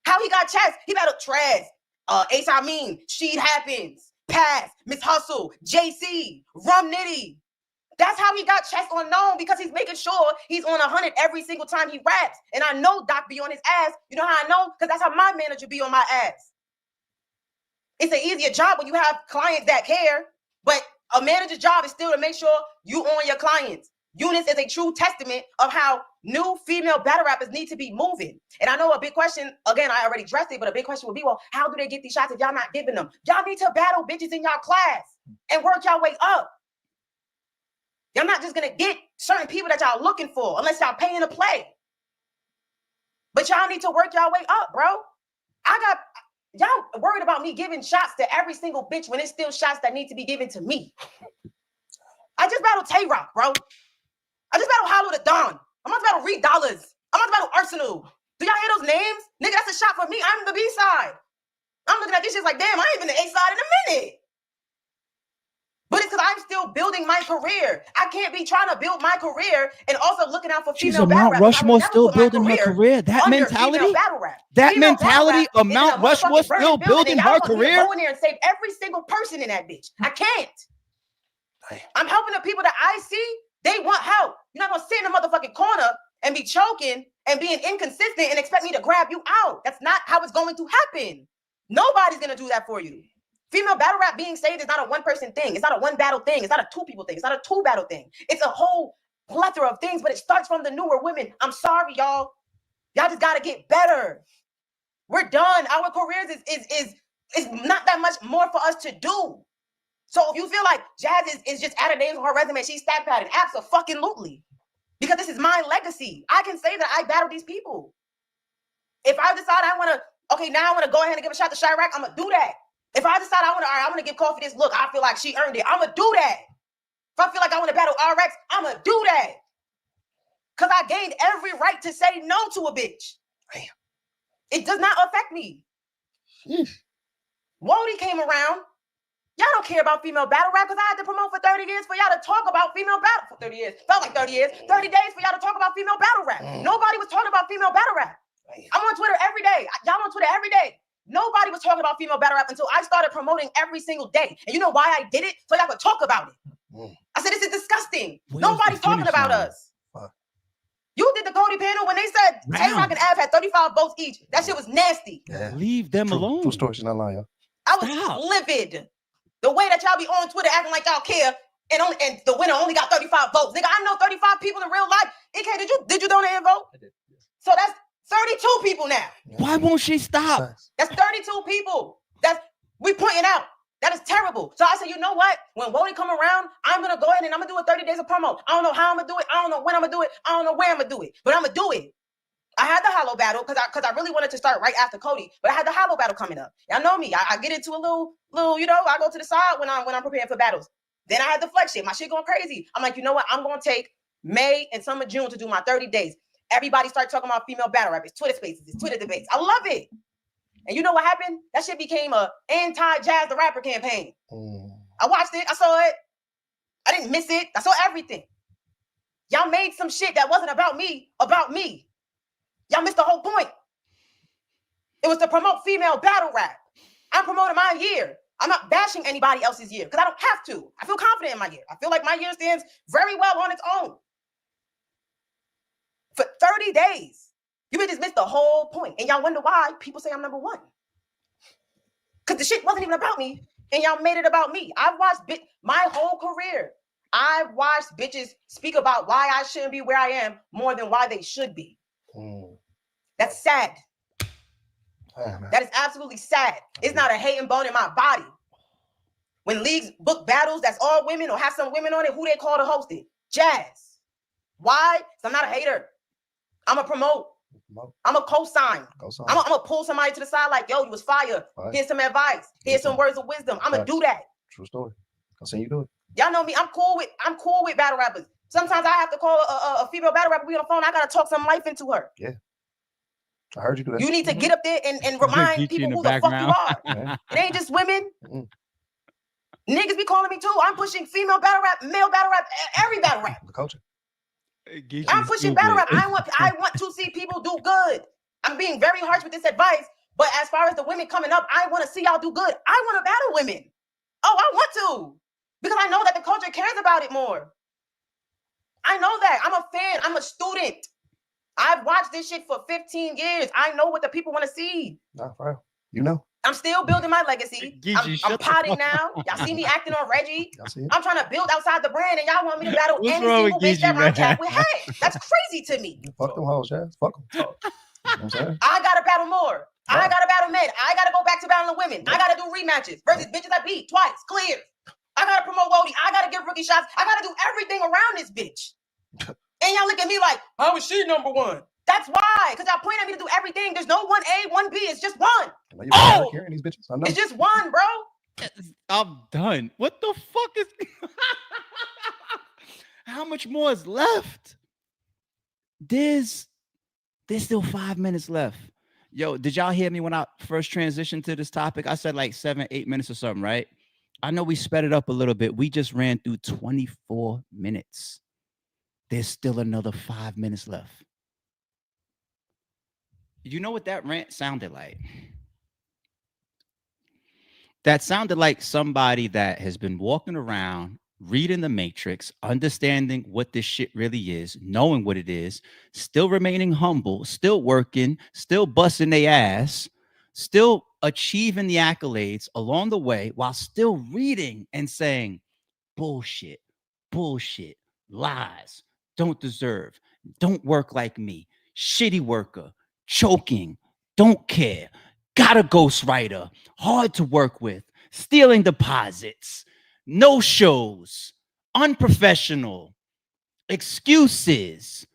How he got chess? He battled Trez, Ace I Mean, Sheet Happens, Pass, Miss Hustle, JC, Rum Nitty. That's how he got chess on Gnome, because he's making sure he's on 100 every single time he raps. And I know Doc be on his ass. You know how I know? Because that's how my manager be on my ass. It's an easier job when you have clients that care, but a manager's job is still to make sure you on your clients. Eunice is a true testament of how new female battle rappers need to be moving. And I know a big question, again, I already addressed it, but a big question would be, well, how do they get these shots if y'all not giving them? Y'all need to battle bitches in y'all class and work y'all way up. Y'all not just going to get certain people that y'all looking for unless y'all paying to play. But y'all need to work y'all way up, bro. Y'all worried about me giving shots to every single bitch when it's still shots that need to be given to me. I just battled Tay-Rock, bro. I just battled Hollow the Don. I'm about to battle Reed Dollars. I'm about to battle Arsenal. Do y'all hear those names? Nigga, that's a shot for me. I'm the B-side. I'm looking at this shit like, damn, I ain't been the A-side in a minute. But it's because I'm still building my career. I can't be trying to build my career and also looking out for She's female a battle Mount rap. I would Rushmore never still put my building her career. That under mentality? female battle rap. That Female battle mentality rap of is in Mount a Rushmore motherfucking still burning building, building and her y'all want me to career? go in there and save every single person in that bitch. I can't. I'm helping the people that I see. They want help. You're not gonna sit in a motherfucking corner and be choking and being inconsistent and expect me to grab you out. That's not how it's going to happen. Nobody's gonna do that for you. Female battle rap being saved is not a one-person thing. It's not a one-battle thing. It's not a two-people thing. It's not a two-battle thing. It's a whole plethora of things, but it starts from the newer women. I'm sorry, y'all. Y'all just gotta get better. We're done. Our careers is not that much more for us to do. So if you feel like Jazz is just adding names on her resume, she's stat padding, absolutely. Because this is my legacy. I can say that I battled these people. If I decide I want to, okay, now I want to go ahead and give a shot to Chirac, I'm going to do that. If I decide I want to give Kofi this look, I feel like she earned it, I'm going to do that. If I feel like I want to battle RX, I'm going to do that. Because I gained every right to say no to a bitch. Damn. It does not affect me. Rowdy came around. Y'all don't care about female battle rap because I had to promote for 30 years for y'all to talk about female battle. For 30 years. Felt like 30 years. 30 days for y'all to talk about female battle rap. Nobody was talking about female battle rap. I'm on Twitter every day. Y'all on Twitter every day. Nobody was talking about female battle rap until I started promoting every single day. And you know why I did it? So y'all could talk about it. I said, this is disgusting. Nobody's talking about us. You did the Cody panel when they said Tay-Rock and Av had 35 votes each. That shit was nasty. Yeah. Leave them alone. True story. She's not lying, y'all. I was livid. The way that y'all be on Twitter acting like y'all care, and the winner only got 35 votes. Nigga, I know 35 people in real life. EK, did you donate and vote? I did. Yeah. So that's 32 people now. Why won't she stop? That's 32 people. That's we pointing out. That is terrible. So I said, you know what? When Rowdy come around, I'm gonna go ahead and I'm gonna do a 30 days of promo. I don't know how I'm gonna do it. I don't know when I'm gonna do it. I don't know where I'm gonna do it, but I'm gonna do it. I had the Hollow battle because I really wanted to start right after Cody, but I had the Hollow battle coming up. Y'all know me. I get into a little, you know, I go to the side when I'm preparing for battles. Then I had the flex shit. My shit going crazy. I'm like, you know what? I'm gonna take May and some of June to do my 30 days. Everybody started talking about female battle rap. It's Twitter spaces, it's Twitter debates. I love it. And you know what happened? That shit became a anti-Jaz the Rapper campaign. I watched it. I saw it. I didn't miss it. I saw everything. Y'all made some shit that wasn't about me, about me. Y'all missed the whole point. It was to promote female battle rap. I'm promoting my year. I'm not bashing anybody else's year because I don't have to. I feel confident in my year. I feel like my year stands very well on its own. For 30 days, you just missed the whole point. And y'all wonder why people say I'm number one. Because the shit wasn't even about me. And y'all made it about me. I've watched my whole career. I've watched bitches speak about why I shouldn't be where I am more than why they should be. That's sad. That is absolutely sad. It's not a hating bone in my body. When leagues book battles that's all women or have some women on it, who they call to host it? Jazz. Why? Because I'm not a hater. I'm a promote. I'm a co-sign. I'm gonna pull somebody to the side like, yo, you was fire. Here's some advice. Here's some words of wisdom. I'm gonna do that. True story. I'll see you do it. Y'all know me. I'm cool with battle rappers. Sometimes I have to call a female battle rapper. We on the phone. I gotta talk some life into her. Yeah. I heard you do that. You need to get up there and remind people who the fuck you are. It ain't just women. Niggas be calling me too. I'm pushing female battle rap, male battle rap, every battle rap. The culture. I'm pushing battle rap. I want to see people do good. I'm being very harsh with this advice, but as far as the women coming up, I want to see y'all do good. I want to battle women. Oh, I want to. Because I know that the culture cares about it more. I know that. I'm a fan. I'm a student. I've watched this shit for 15 years. I know what the people want to see. Nah, for real. You know. I'm still building my legacy. I'm potting now. Y'all see me acting on Reggie. I'm trying to build outside the brand, and y'all want me to battle any single bitch that I'm chat with. Hey, that's crazy to me. Fuck them hoes, Jazz. Fuck them. You know what I'm saying? I gotta battle more. I gotta battle men. I gotta go back to battling women. I gotta do rematches versus bitches I beat twice. Clear. I gotta promote Rowdy. I gotta give rookie shots. I gotta do everything around this bitch. And y'all look at me like, how was she number one? That's why. Because y'all point at me to do everything. There's no 1A, 1B. It's just one. Oh! Carrying these bitches. I know. It's just one, bro. I'm done. What the fuck is how much more is left? There's still 5 minutes left. Yo, did y'all hear me when I first transitioned to this topic? I said like 7-8 minutes or something, right? I know we sped it up a little bit. We just ran through 24 minutes. There's still another 5 minutes left. You know what that rant sounded like? That sounded like somebody that has been walking around, reading the Matrix, understanding what this shit really is, knowing what it is, still remaining humble, still working, still busting their ass, still achieving the accolades along the way while still reading and saying, bullshit, bullshit, lies, don't deserve, don't work like me, shitty worker, choking, don't care, got a ghostwriter, hard to work with, stealing deposits, no shows, unprofessional, excuses,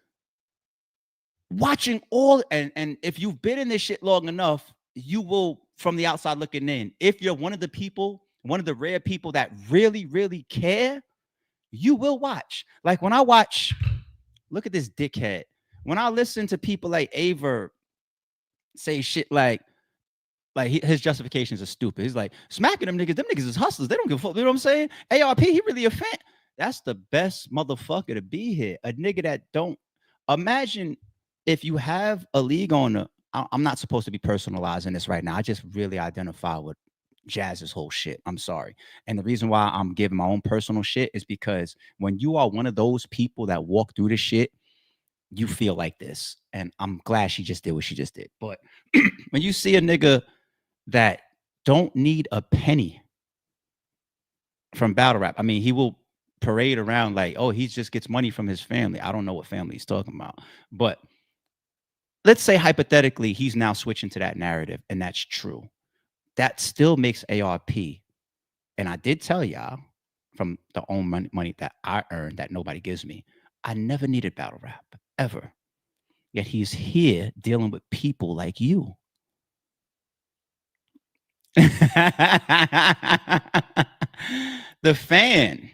watching all, and if you've been in this shit long enough, you will, from the outside looking in, if you're one of the people, one of the rare people that really, really care, you will watch. Like when I watch, look at this dickhead. When I listen to people like Aye Verb say shit like his justifications are stupid. He's like, smacking them niggas is hustlers. They don't give a fuck. You know what I'm saying? ARP, he really a fan. That's the best motherfucker to be here. A nigga that don't imagine if you have a league owner. I'm not supposed to be personalizing this right now. I just really identify with Jazz's whole shit. I'm sorry. And the reason why I'm giving my own personal shit is because when you are one of those people that walk through this shit, you feel like this. And I'm glad she just did what she just did. But when you see a nigga that don't need a penny from battle rap, I mean, he will parade around like, oh, he just gets money from his family. I don't know what family he's talking about. But let's say hypothetically, he's now switching to that narrative, and that's true. That still makes ARP. And I did tell y'all from the own money that I earned that nobody gives me, I never needed battle rap, ever. Yet he's here dealing with people like you. The fan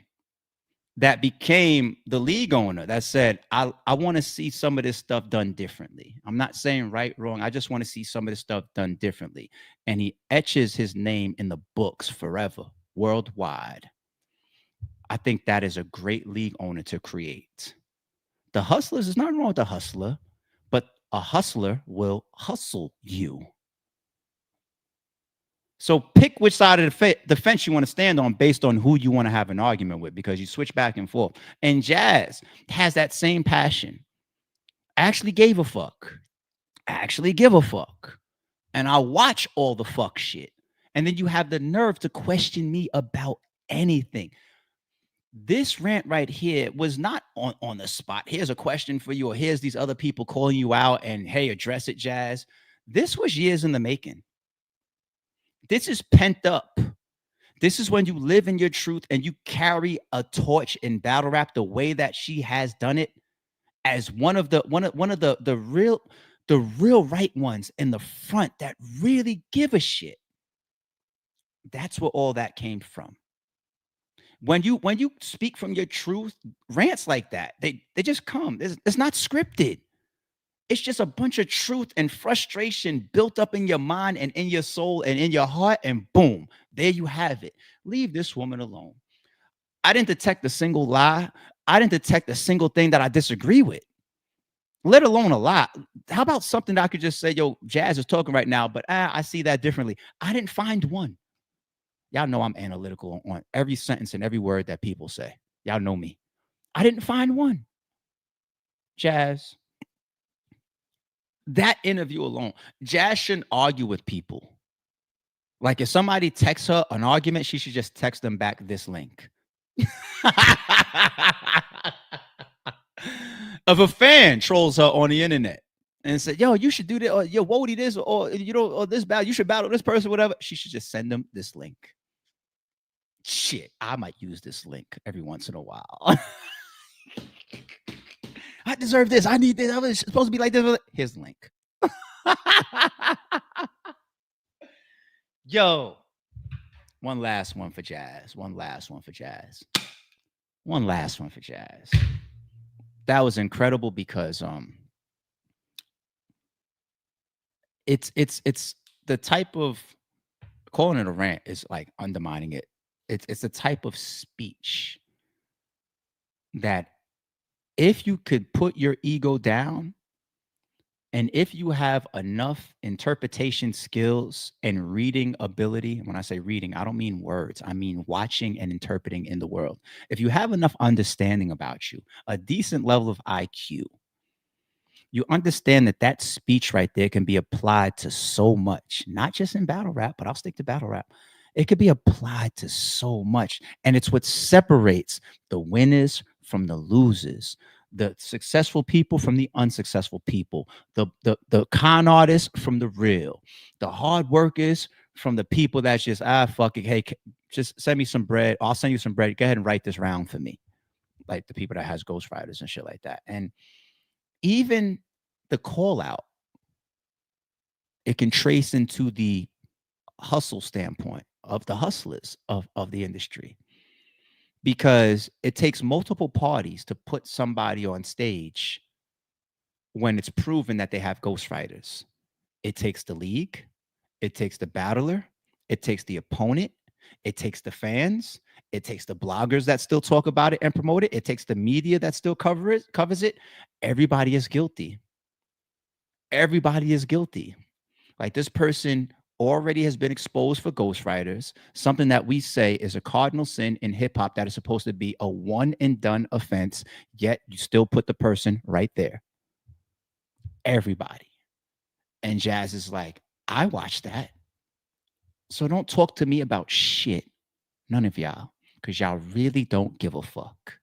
that became the league owner that said, I want to see some of this stuff done differently. I'm not saying right, wrong. I just want to see some of this stuff done differently. And he etches his name in the books forever, worldwide. I think that is a great league owner to create. The hustlers, there's nothing wrong with the hustler, but a hustler will hustle you. So pick which side of the fence you want to stand on based on who you want to have an argument with, because you switch back and forth. And Jazz has that same passion. I actually gave a fuck. I actually give a fuck. And I watch all the fuck shit. And then you have the nerve to question me about anything. This rant right here was not on the spot. Here's a question for you, or here's these other people calling you out and, hey, address it, Jazz. This was years in the making. This is pent up. This is when you live in your truth and you carry a torch in battle rap the way that she has done it, as one of the real right ones in the front that really give a shit. That's where all that came from. When you speak from your truth, rants like that, they just come. It's not scripted. It's just a bunch of truth and frustration built up in your mind and in your soul and in your heart, and boom, there you have it. Leave this woman alone. I didn't detect a single lie. I didn't detect a single thing that I disagree with, let alone a lie. How about something that I could just say, yo, Jazz is talking right now, but I see that differently. I didn't find one. Y'all know I'm analytical on every sentence and every word that people say. Y'all know me. I didn't find one. Jazz. That interview alone, Jazz shouldn't argue with people. Like if somebody texts her an argument, she should just text them back this link. If a fan trolls her on the internet and said, yo, you should do that, or yo, Rowdy this, or you know, or this battle, you should battle this person, whatever, she should just send them this link. Shit, I might use this link every once in a while. not deserve this. I need this. I was supposed to be like this. Here's the link. Yo, one last one for Jazz. One last one for Jazz. One last one for Jazz. That was incredible because it's the type of, calling it a rant is like undermining it. It's the type of speech that if you could put your ego down, and if you have enough interpretation skills and reading ability, when I say reading, I don't mean words, I mean watching and interpreting in the world. If you have enough understanding about you, a decent level of IQ, you understand that that speech right there can be applied to so much, not just in battle rap, but I'll stick to battle rap. It could be applied to so much. And it's what separates the winners from the losers, the successful people from the unsuccessful people, the con artists from the real, the hard workers from the people that's just, fuck it, hey, just send me some bread. I'll send you some bread. Go ahead and write this round for me. Like the people that has ghostwriters and shit like that. And even the call out, it can trace into the hustle standpoint of the hustlers of the industry, because it takes multiple parties to put somebody on stage when it's proven that they have ghostwriters. It takes the league, it takes the battler, it takes the opponent, it takes the fans, it takes the bloggers that still talk about it and promote it, it takes the media that still covers it. Everybody is guilty. Everybody is guilty. Like, this person already has been exposed for ghostwriters, something that we say is a cardinal sin in hip hop that is supposed to be a one and done offense, yet you still put the person right there. Everybody. And Jazz is like, I watched that. So don't talk to me about shit. None of y'all, because y'all really don't give a fuck.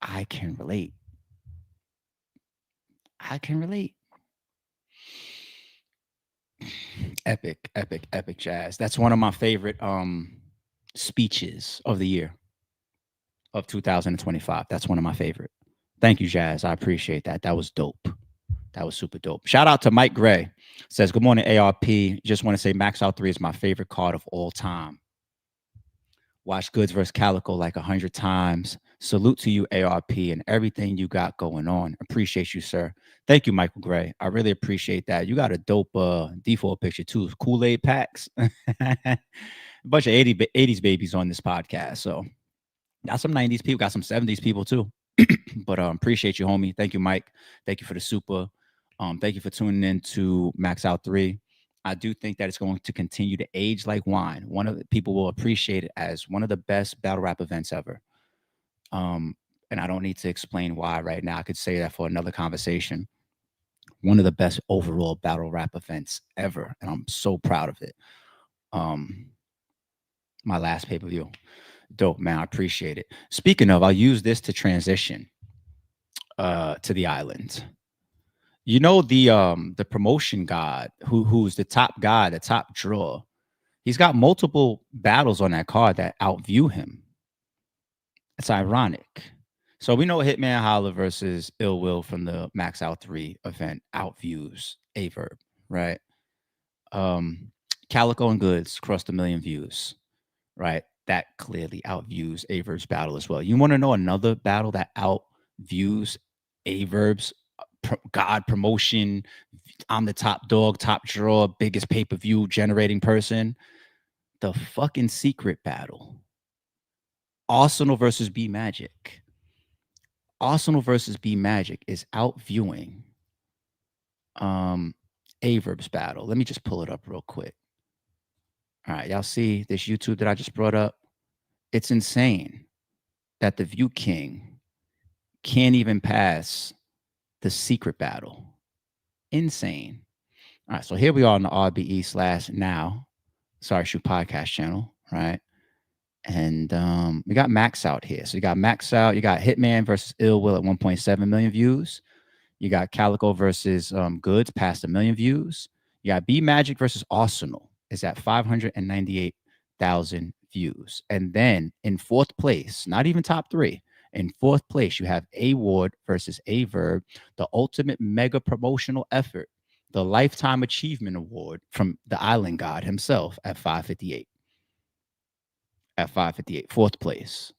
I can relate. I can relate. Epic, epic, epic Jazz. That's one of my favorite speeches of the year of 2025. That's one of my favorite. Thank you, Jazz. I appreciate that. That was dope. That was super dope. Shout out to Mike Gray. Says, good morning, ARP. Just want to say Max Out 3 is my favorite card of all time. Watch Goods versus Calico like 100 times. Salute to you, ARP, and everything you got going on. Appreciate you, sir. Thank you, Michael Gray. I really appreciate that. You got a dope default picture, too. Kool-Aid packs. A bunch of 80s babies on this podcast. So got some 90s people, got some 70s people, too. But appreciate you, homie. Thank you, Mike. Thank you for the super. Thank you for tuning in to Max Out 3. I do think that it's going to continue to age like wine. One of the people will appreciate it as one of the best battle rap events ever. And I don't need to explain why right now. I could say that for another conversation. One of the best overall battle rap events ever. And I'm so proud of it. My last pay-per-view. Dope, man. I appreciate it. Speaking of, I'll use this to transition to the island. You know, the promotion god who's the top guy, the top draw. He's got multiple battles on that card that outview him. It's ironic. So we know Hitman Holla versus Ill Will from the Max Out 3 event outviews Aye Verb, right? Calico and Goods crossed 1 million views, right? That clearly outviews Aye Verb's battle as well. You want to know another battle that outviews Aye Verb's God promotion? I'm the top dog, top draw, biggest pay-per-view generating person. The fucking secret battle. Arsenal versus B Magic. Arsenal versus B Magic is outviewing Aye Verb's battle. Let me just pull it up real quick. All right, y'all see this YouTube that I just brought up? It's insane that the View King can't even pass the secret battle. Insane. All right, so here we are on the RBE/now Sorry Shoot podcast channel, right? And we got Max Out here. So you got Max Out, you got Hitman versus Ill Will at 1.7 million views. You got Calico versus Goods past 1 million views. You got B Magic versus Arsenal is at 598,000 views. And then in fourth place, not even top 3, In fourth place, you have A Ward versus A Verb, the ultimate mega promotional effort, the Lifetime Achievement Award from the Island God himself at 558. At 558, fourth place.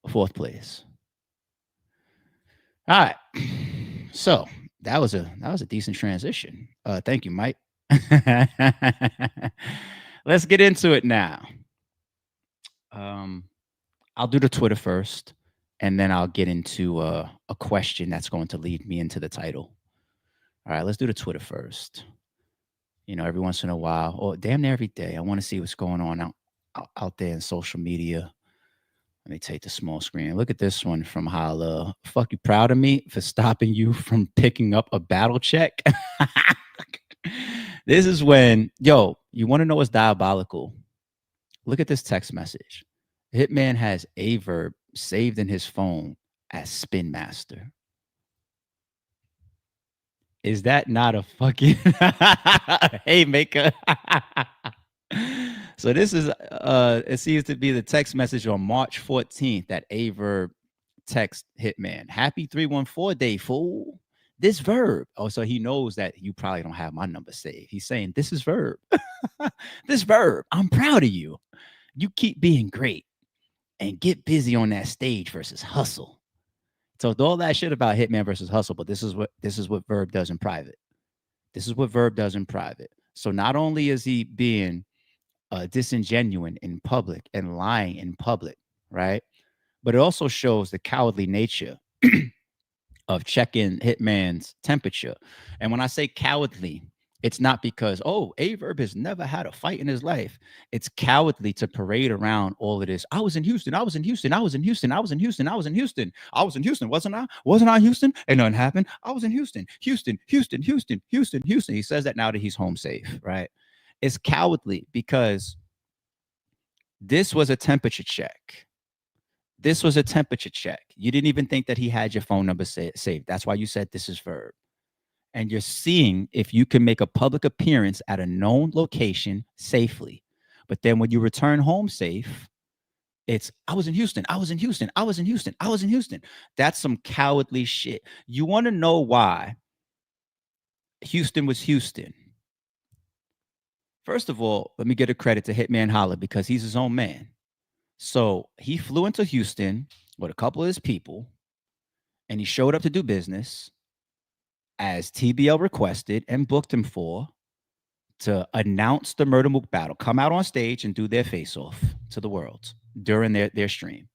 Fourth place. All right. So that was a decent transition. Thank you, Mike. Let's get into it now. I'll do the Twitter first, and then I'll get into a question that's going to lead me into the title. All right, let's do the Twitter first. You know, every once in a while, or damn near every day, I want to see what's going on out there in social media. Let me take the small screen. Look at this one from Holla. Fuck, you proud of me for stopping you from picking up a battle check? This is when, yo, you want to know what's diabolical? Look at this text message. Hitman has A Verb saved in his phone as Spin Master. Is that not a fucking haymaker? So this is it seems to be the text message on March 14th that A Verb text Hitman. Happy 314 day, fool. This Verb. Oh, so he knows that you probably don't have my number saved. He's saying, this is Verb. This Verb. I'm proud of you. You keep being great and get busy on that stage versus Hustle. So all that shit about Hitman versus Hustle, but this is what Verb does in private. This is what Verb does in private. So not only is he being disingenuous in public and lying in public, right? But it also shows the cowardly nature of checking Hitman's temperature. And when I say cowardly, it's not because, oh, A Verb has never had a fight in his life. It's cowardly to parade around all of this. I was in Houston. I was in Houston. I was in Houston. I was in Houston. I was in Houston. I was in Houston. Wasn't I? Wasn't I in Houston? And nothing happened. I was in Houston. Houston. Houston. Houston. Houston. Houston. He says that now that he's home safe, right? It's cowardly because this was a temperature check. This was a temperature check. You didn't even think that he had your phone number saved. That's why you said this is Verb. And you're seeing if you can make a public appearance at a known location safely. But then when you return home safe, it's, I was in Houston. I was in Houston. I was in Houston. I was in Houston. That's some cowardly shit. You want to know why Houston was Houston? First of all, let me get a credit to Hitman Holla because he's his own man. So he flew into Houston with a couple of his people and he showed up to do business as TBL requested and booked him for to announce the Murder Mook battle, come out on stage and do their face-off to the world during their stream.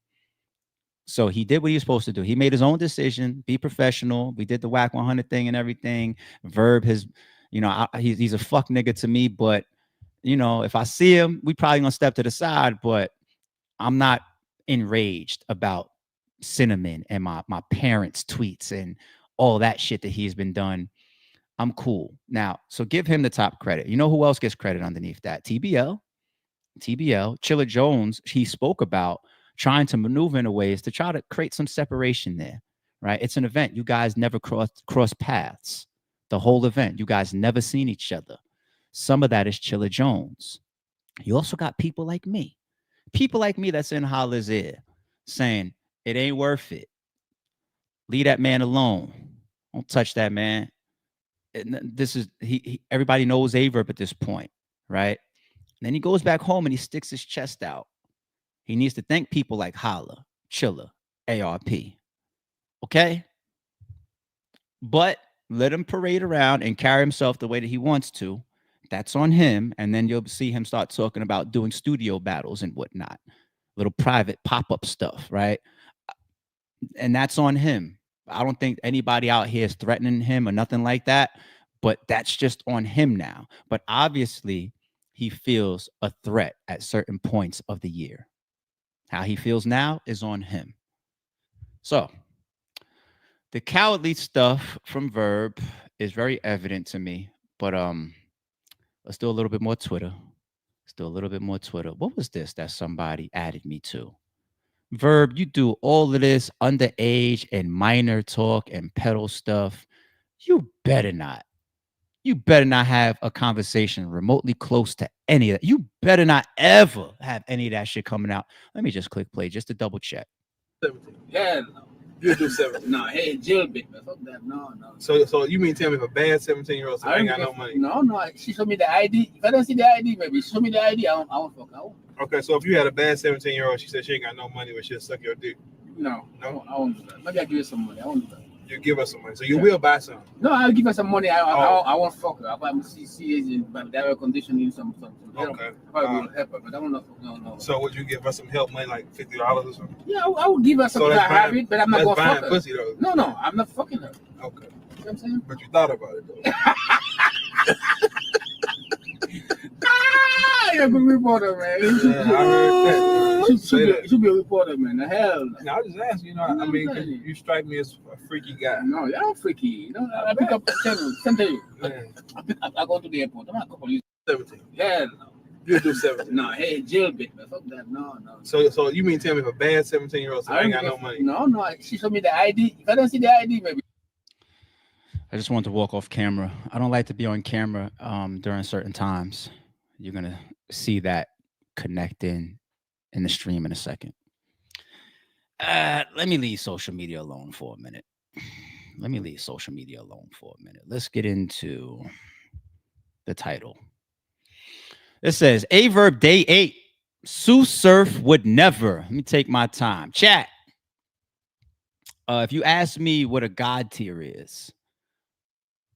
So he did what he was supposed to do. He made his own decision, be professional. We did the Whack 100 thing and everything. Verb has, you know, he's a fuck nigga to me, but, you know, if I see him, we probably gonna step to the side, but I'm not enraged about Cinnamon and my parents' tweets and all that shit that he's been done. I'm cool. Now, so give him the top credit. You know who else gets credit underneath that? TBL. Chilla Jones, he spoke about trying to maneuver in a ways to try to create some separation there, right? It's an event. You guys never cross paths. The whole event. You guys never seen each other. Some of that is Chilla Jones. You also got people like me. People like me that's in Holla's ear saying, it ain't worth it. Leave that man alone. Don't touch that man. And this is, everybody knows A Verb at this point, right? And then he goes back home and he sticks his chest out. He needs to thank people like Holla, Chilla, ARP. Okay? But let him parade around and carry himself the way that he wants to. That's on him. And then you'll see him start talking about doing studio battles and whatnot. Little private pop-up stuff, right? And that's on him. I don't think anybody out here is threatening him or nothing like that, but that's just on him now. But obviously, he feels a threat at certain points of the year. How he feels now is on him. So, the cowardly stuff from Verb is very evident to me, but let's do a little bit more Twitter. What was this that somebody added me to? Verb, you do all of this underage and minor talk and pedal stuff. You better not. You better not have a conversation remotely close to any of that. You better not ever have any of that shit coming out. Let me just click play just to double check. 17. Yeah, no. You do 17. No, hey, jailbait, man. Fuck that. No. So you mean tell me if a bad 17-year-old I ain't got no money? No. She showed me the ID. If I don't see the ID, baby, show me the ID. I won't fuck out. Okay, so if you had a bad 17-year-old, she said she ain't got no money, but she'll suck your dick. No. I won't do that. Maybe I'll give you some money. I won't do that. You give her some money, so you will buy some. No, I'll give her some money. I won't fuck her. I'll buy CCAs but that will conditioning some. Okay. Probably will help her, but I will not fuck. No. So would you give her some help money, like $50 or something? Yeah, I would give her some habit, but I'm not gonna fuck her. Pussy, though. No, I'm not fucking her. Okay. You know what I'm saying? But you thought about it though. You're a good reporter, man. Yeah, I heard that. You should be a reporter, man. The hell. No, I just asked, I mean, you strike me as a freaky guy. No, you're not freaky. I pick up something. I go to the airport. I'm not going to use 17. Yeah, no. You do 17. No, hey, jailbait, man. Fuck that. No. So you mean tell me if a bad 17-year-old I ain't got no money? No. She showed me the ID. If I don't see the ID, maybe. I just wanted to walk off camera. I don't like to be on camera during certain times. You're going to see that connect in the stream in a second. Let me leave social media alone for a minute. Let's get into the title. It says, Aye Verb Day 8. Sue Surf would never. Let me take my time. Chat. If you ask me what a God tier is,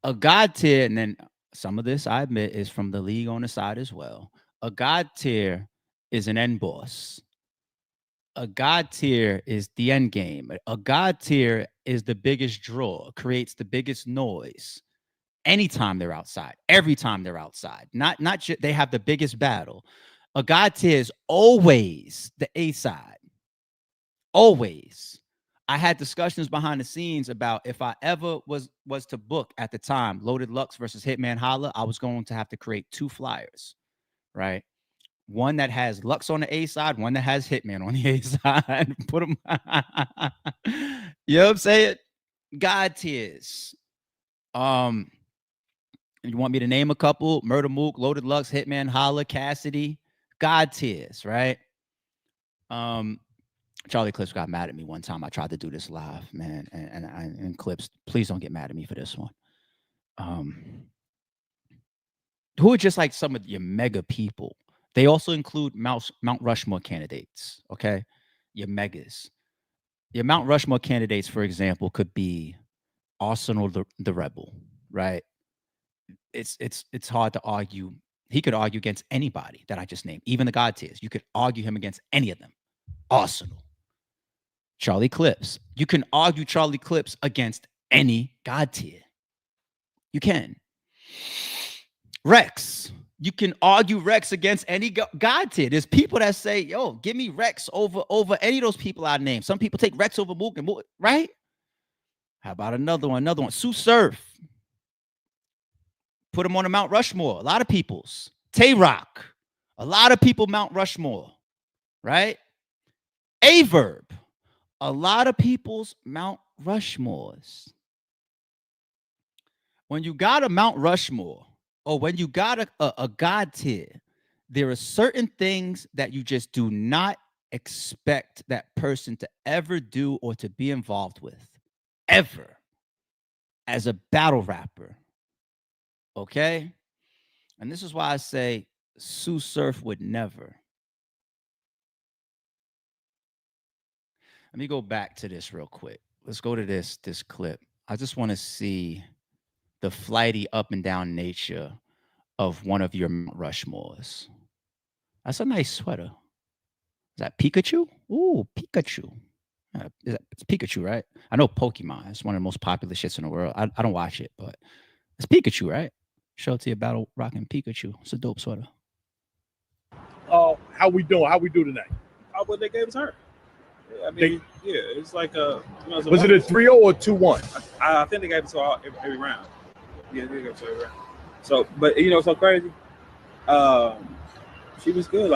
a God tier, and then some of this, I admit, is from the league on the side as well. A God tier is an end boss. A God tier is the end game. A God tier is the biggest draw, creates the biggest noise. Anytime they're outside, every time they're outside, not just they have the biggest battle. A God tier is always the A side. Always. I had discussions behind the scenes about if I ever was to book at the time Loaded Lux versus Hitman Holla, I was going to have to create 2 flyers, right? One that has Lux on the A side, one that has Hitman on the A side. Put them. You know what I'm saying? God tiers. You want me to name a couple? Murder Mook, Loaded Lux, Hitman Holla, Cassidy. God tiers, right? Charlie Clips got mad at me one time. I tried to do this live, man, and Clips, please don't get mad at me for this one. Who are just like some of your mega people? They also include Mount Rushmore candidates, okay? Your megas. Your Mount Rushmore candidates, for example, could be Arsenal the Rebel, right? It's hard to argue. He could argue against anybody that I just named, even the God tiers. You could argue him against any of them. Arsenal. Charlie Clips. You can argue Charlie Clips against any God tier. You can. Rex. You can argue Rex against any God tier. There's people that say, yo, give me Rex over any of those people I named. Some people take Rex over Mook and Mook, right? How about another one? Sue Surf. Put him on a Mount Rushmore. A lot of people's. Tay-Rock. A lot of people Mount Rushmore, right? Aye Verb. A lot of people's Mount Rushmores. When you got a Mount Rushmore, or when you got a God tier, there are certain things that you just do not expect that person to ever do or to be involved with, ever, as a battle rapper. Okay? And this is why I say Sue Surf would never. Let me go back to this real quick. Let's go to this clip. I just want to see the flighty up and down nature of one of your Mount Rushmores. That's a nice sweater. Is that Pikachu? Ooh, Pikachu. It's Pikachu, right? I know Pokemon. It's one of the most popular shits in the world. I don't watch it, but it's Pikachu, right? Show it to your battle rocking Pikachu. It's a dope sweater. How we doing? How we do tonight? What they gave us her. Yeah, I mean, it's like a. Was it a 3-0 or 2-1? I think they gave it to all every round. Yeah, they gave it to every round. So, but so crazy. She was good,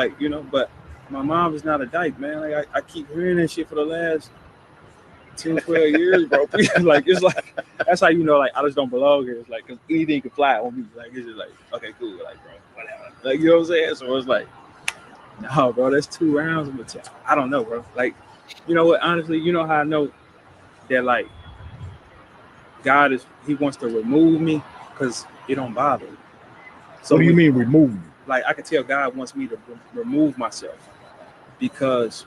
but my mom is not a dyke, man. Like I keep hearing that shit for the last 10, 12 years, bro. It's like that's how I just don't belong here. It's like because anything can fly on me. Like it's just like okay, cool, like bro, whatever. Like you know what I'm saying? So it's like, no, bro, that's 2 rounds. I don't know, bro. Like You know what? Honestly, you know how I know that like God he wants to remove me because it don't bother him. So what do you mean remove you? Like I can tell God wants me to remove myself because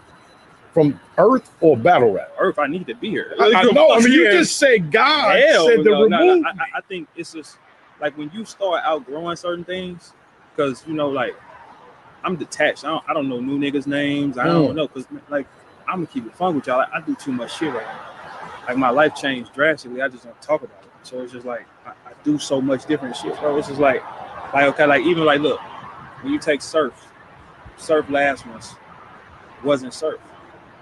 from Earth or battle rap? Earth, I need to be here. I know. I mean, you just said God said to remove. No, I think it's just like when you start outgrowing certain things, because you know, like I'm detached. I don't know new niggas' names. I don't know because like I'm gonna keep it fun with y'all. Like, I do too much shit right now. Like my life changed drastically. I just don't talk about it. So it's just like I do so much different shit, bro. It's just like okay, like even like look, when you take Surf last month wasn't Surf,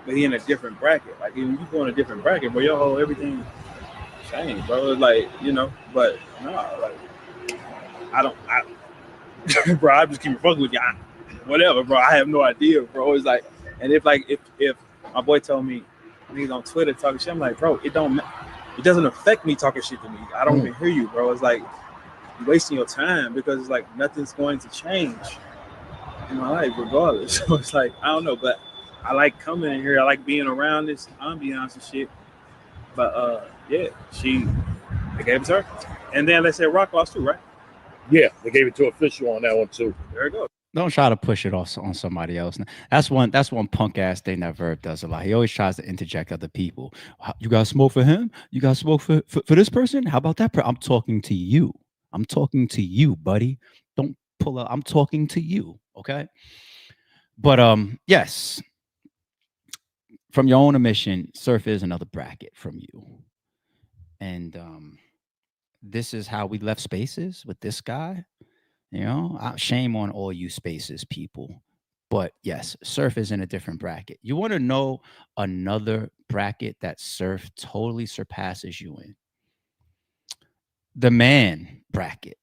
but he in a different bracket. Like when you go in a different bracket, bro, your whole everything changed, bro. It's like, you know, but no, like bro, I just keep fucking with y'all. Whatever, bro. I have no idea, bro. It's like, and if my boy told me he's on Twitter talking shit, I'm like, bro, it doesn't affect me talking shit to me. I don't even hear you, bro. It's like you're wasting your time because it's like nothing's going to change in my life regardless. So it's like, I don't know, but I like coming in here. I like being around this ambiance and shit. But yeah, they gave it to her. And then they said Rock lost too, right? Yeah, they gave it to official on that one too. There you go. Don't try to push it off on somebody else. That's one punk ass thing that Verb does a lot. He always tries to interject other people. You got smoke for him? You got smoke for this person? How about that? I'm talking to you. I'm talking to you, buddy. Don't pull up. I'm talking to you. Okay. But yes. From your own admission, Surf is another bracket from you. And this is how we left Spaces with this guy. You know, shame on all you Spaces people. But yes, Surf is in a different bracket. You want to know another bracket that Surf totally surpasses you in? The man bracket.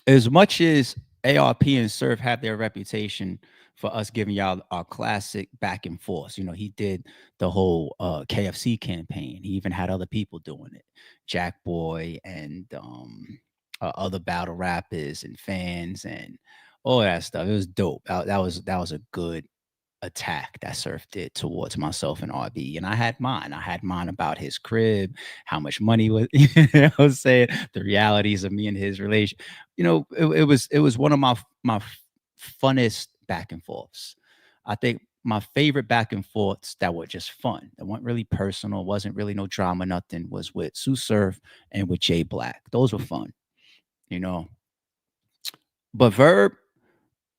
As much as ARP and Surf have their reputation for us giving y'all our classic back and forth. You know, he did the whole KFC campaign. He even had other people doing it. Jack Boy and other battle rappers and fans and all that stuff. It was dope. That was a good attack that Surf did towards myself and RB. And I had mine. I had mine about his crib, how much money was, I was saying, the realities of me and his relation. You know, it was one of my funnest back and forths. I think my favorite back and forths that were just fun, that weren't really personal, wasn't really no drama, nothing, was with Sue Surf and with Jay Black. Those were fun, you know. But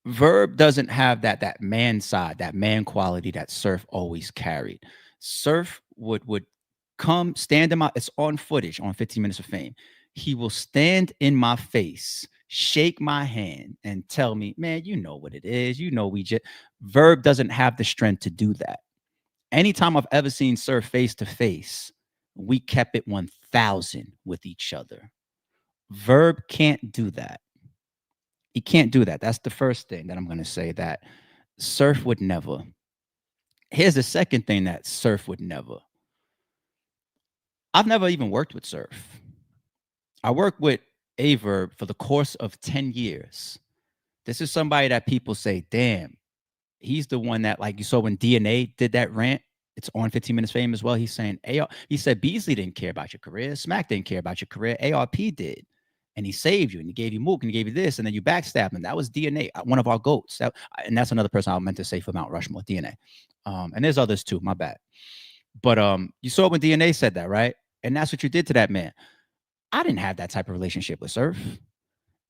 Verb doesn't have that man side, that man quality that Surf always carried. Surf would come stand in my, it's on footage on 15 Minutes of Fame. He will stand in my face, shake my hand, and tell me, man, you know what it is. You know, Verb doesn't have the strength to do that. Anytime I've ever seen Surf face to face, we kept it 1,000 with each other. Verb can't do that. He can't do that. That's the first thing that I'm going to say, that Surf would never. Here's the second thing that Surf would never. I've never even worked with Surf. I worked with Aye Verb for the course of 10 years. This is somebody that people say, damn, he's the one that, like you saw when DNA did that rant. It's on 15 Minutes Fame as well. He's saying, he said, Beasley didn't care about your career. Smack didn't care about your career. ARP did. And he saved you, and he gave you Mook, and he gave you this, and then you backstabbed him. That was DNA, one of our GOATs. And that's another person I meant to say for Mount Rushmore, DNA. And there's others too, my bad. But you saw when DNA said that, right? And that's what you did to that man. I didn't have that type of relationship with Surf.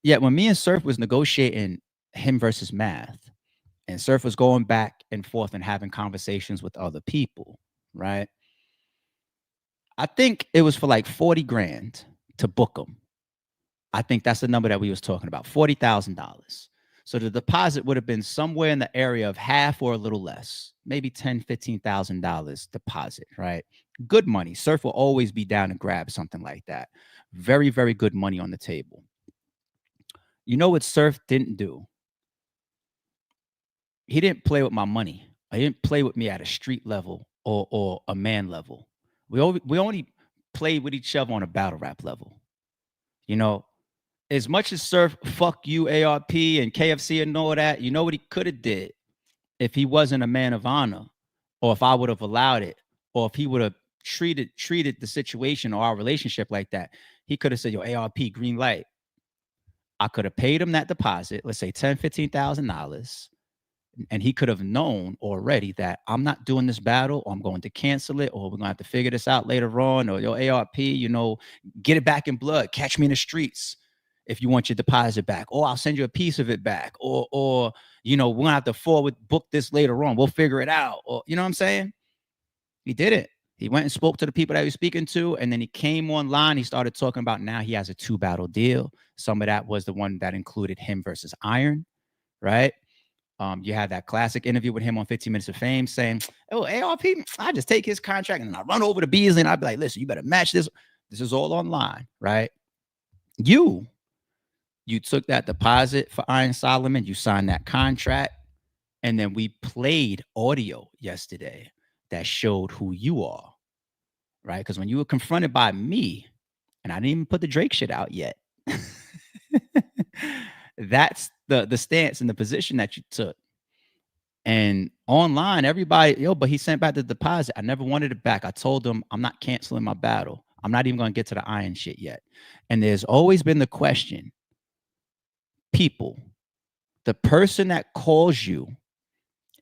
Yet when me and Surf was negotiating him versus Math, and Surf was going back and forth and having conversations with other people, right? I think it was for like 40 grand to book him. I think that's the number that we was talking about, $40,000. So the deposit would have been somewhere in the area of half or a little less, maybe $10,000, $15,000 deposit, right? Good money. Surf will always be down to grab something like that. Very, very good money on the table. You know what Surf didn't do? He didn't play with my money. He didn't play with me at a street level or a man level. We only played with each other on a battle rap level. You know, as much as Surf, fuck you, ARP and KFC and all that, you know what he could have did if he wasn't a man of honor or if I would have allowed it, or if he would have treated the situation or our relationship like that, he could have said, yo, ARP, green light. I could have paid him that deposit, let's say $10,000, $15,000. And he could have known already that I'm not doing this battle, or I'm going to cancel it, or we're going to have to figure this out later on, or yo, ARP, you know, get it back in blood. Catch me in the streets if you want your deposit back, or I'll send you a piece of it back, or you know, we're going to have to forward book this later on. We'll figure it out. Or, you know what I'm saying? He did it. He went and spoke to the people that he was speaking to, and then he came online. He started talking about now he has a 2-battle deal. Some of that was the one that included him versus Iron, right? You had that classic interview with him on 15 Minutes of Fame saying, oh, ARP, I just take his contract and I run over to Beasley and I'd be like, listen, you better match this. This is all online, right? You took that deposit for Iron Solomon. You signed that contract. And then we played audio yesterday that showed who you are, right? Because when you were confronted by me, and I didn't even put the Drake shit out yet, that's the stance and the position that you took. And online, everybody, yo, but he sent back the deposit. I never wanted it back. I told him I'm not canceling my battle. I'm not even going to get to the Iron shit yet. And there's always been the question, people, the person that calls you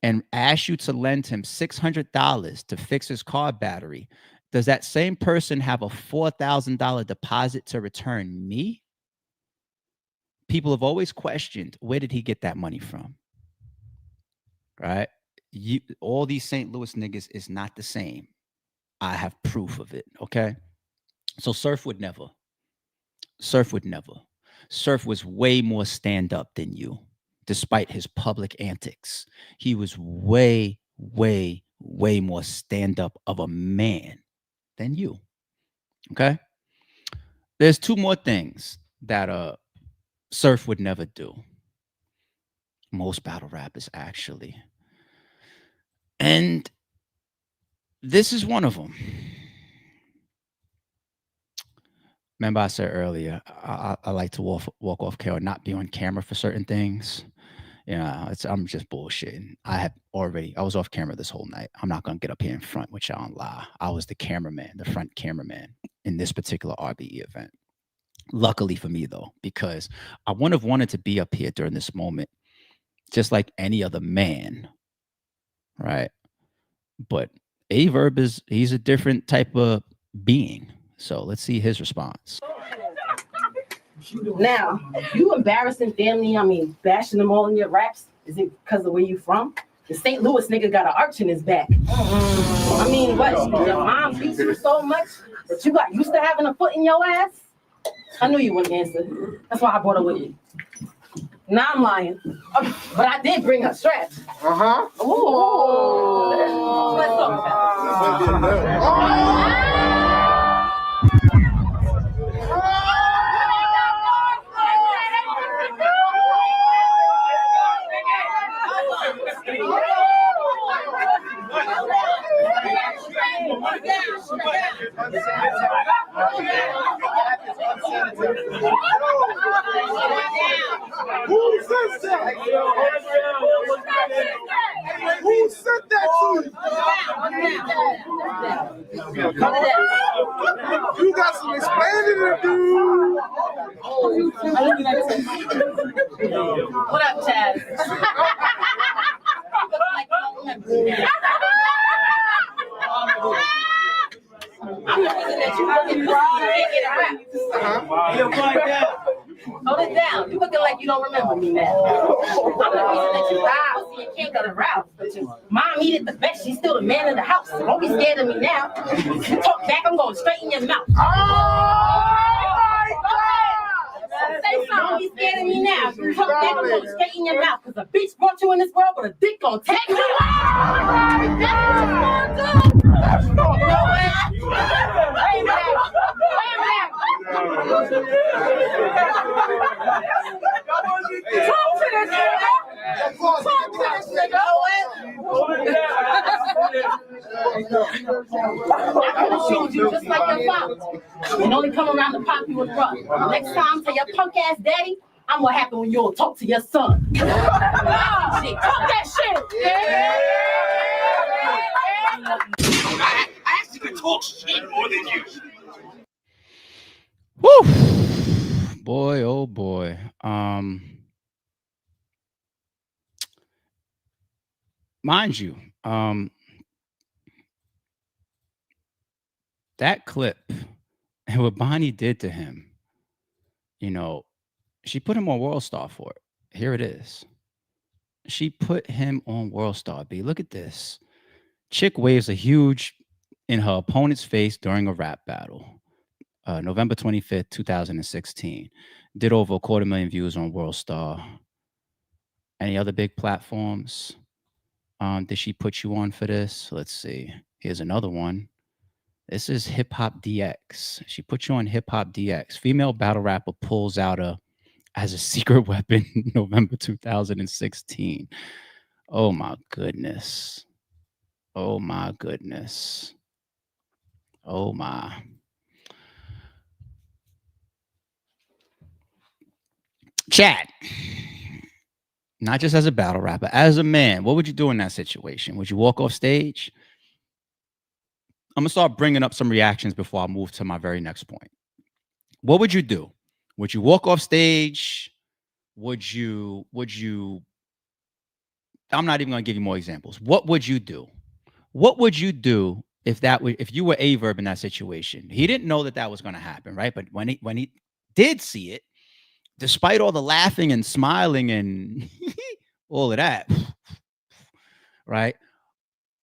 and asks you to lend him $600 to fix his car battery, does that same person have a $4,000 deposit to return me? People have always questioned, where did he get that money from? Right? All these St. Louis niggas is not the same. I have proof of it, okay? So Surf would never. Surf was way more stand-up than you, despite his public antics. He was way, way, way more stand-up of a man than you, okay? There's 2 more things that Surf would never do. Most battle rappers, actually. And this is one of them. Remember I said earlier, I like to walk off camera, not be on camera for certain things. You know, I'm just bullshitting. I was off camera this whole night. I'm not going to get up here in front with y'all and lie. I was the cameraman, the front cameraman in this particular RBE event. Luckily for me, though, because I wouldn't have wanted to be up here during this moment, just like any other man, right? But Aye Verb he's a different type of being. So let's see his response. Now, you embarrassing family, I mean, bashing them all in your raps, is it because of where you from? The St. Louis nigga got an arch in his back. I mean, what? Your mom beats you so much that you got used to having a foot in your ass? I knew you wouldn't answer. That's why I brought her with me. Now I'm lying. But I did bring her straps. Uh-huh. Ooh. Let's talk about it. Who said that? Who said that to you? You got some explaining to do. What up, Chaz? I'm the reason that you looking can't get a rap. Hold it down. You looking like you don't remember me now. I'm the reason that you got pussy and can't get a rap. Mom eat it the best. She's still the man of the house. Don't be scared of me now. You talk back, I'm going straight in your mouth. Say something. Don't be scared of me now. You talk back, I'm going straight in your mouth. Because a bitch brought you in this world with a dick gonna take you. That's what I'm gonna do. Talk to this nigga. I will shoot you just like your father. And only come around to pop you and run. Next time, tell your punk ass daddy, I'm what happened when you don't talk to your son. Talk that shit. Yeah. I actually can talk shit more than you. Woo! Boy, oh boy. Mind you, that clip and what Bonnie did to him, you know, she put him on World Star for it. Here it is. She put him on World Star. B. Look at this. Chick waves a huge in her opponent's face during a rap battle. November 25th, 2016. Did over 250,000 views on World Star. Any other big platforms? Did she put you on for this? Let's see. Here's another one. This is Hip Hop DX. She put you on Hip Hop DX. Female battle rapper pulls out as a secret weapon, November 2016. Oh my goodness. Oh my goodness. Oh my. Chat. Not just as a battle rapper, as a man, what would you do in that situation? Would you walk off stage? I'm gonna start bringing up some reactions before I move to my very next point. What would you do? Would you walk off stage? Would you I'm not even gonna give you more examples. What would you do? What would you do if you were Aye Verb in that situation? He didn't know that was gonna happen, right? But when he did see it, despite all the laughing and smiling and all of that, right?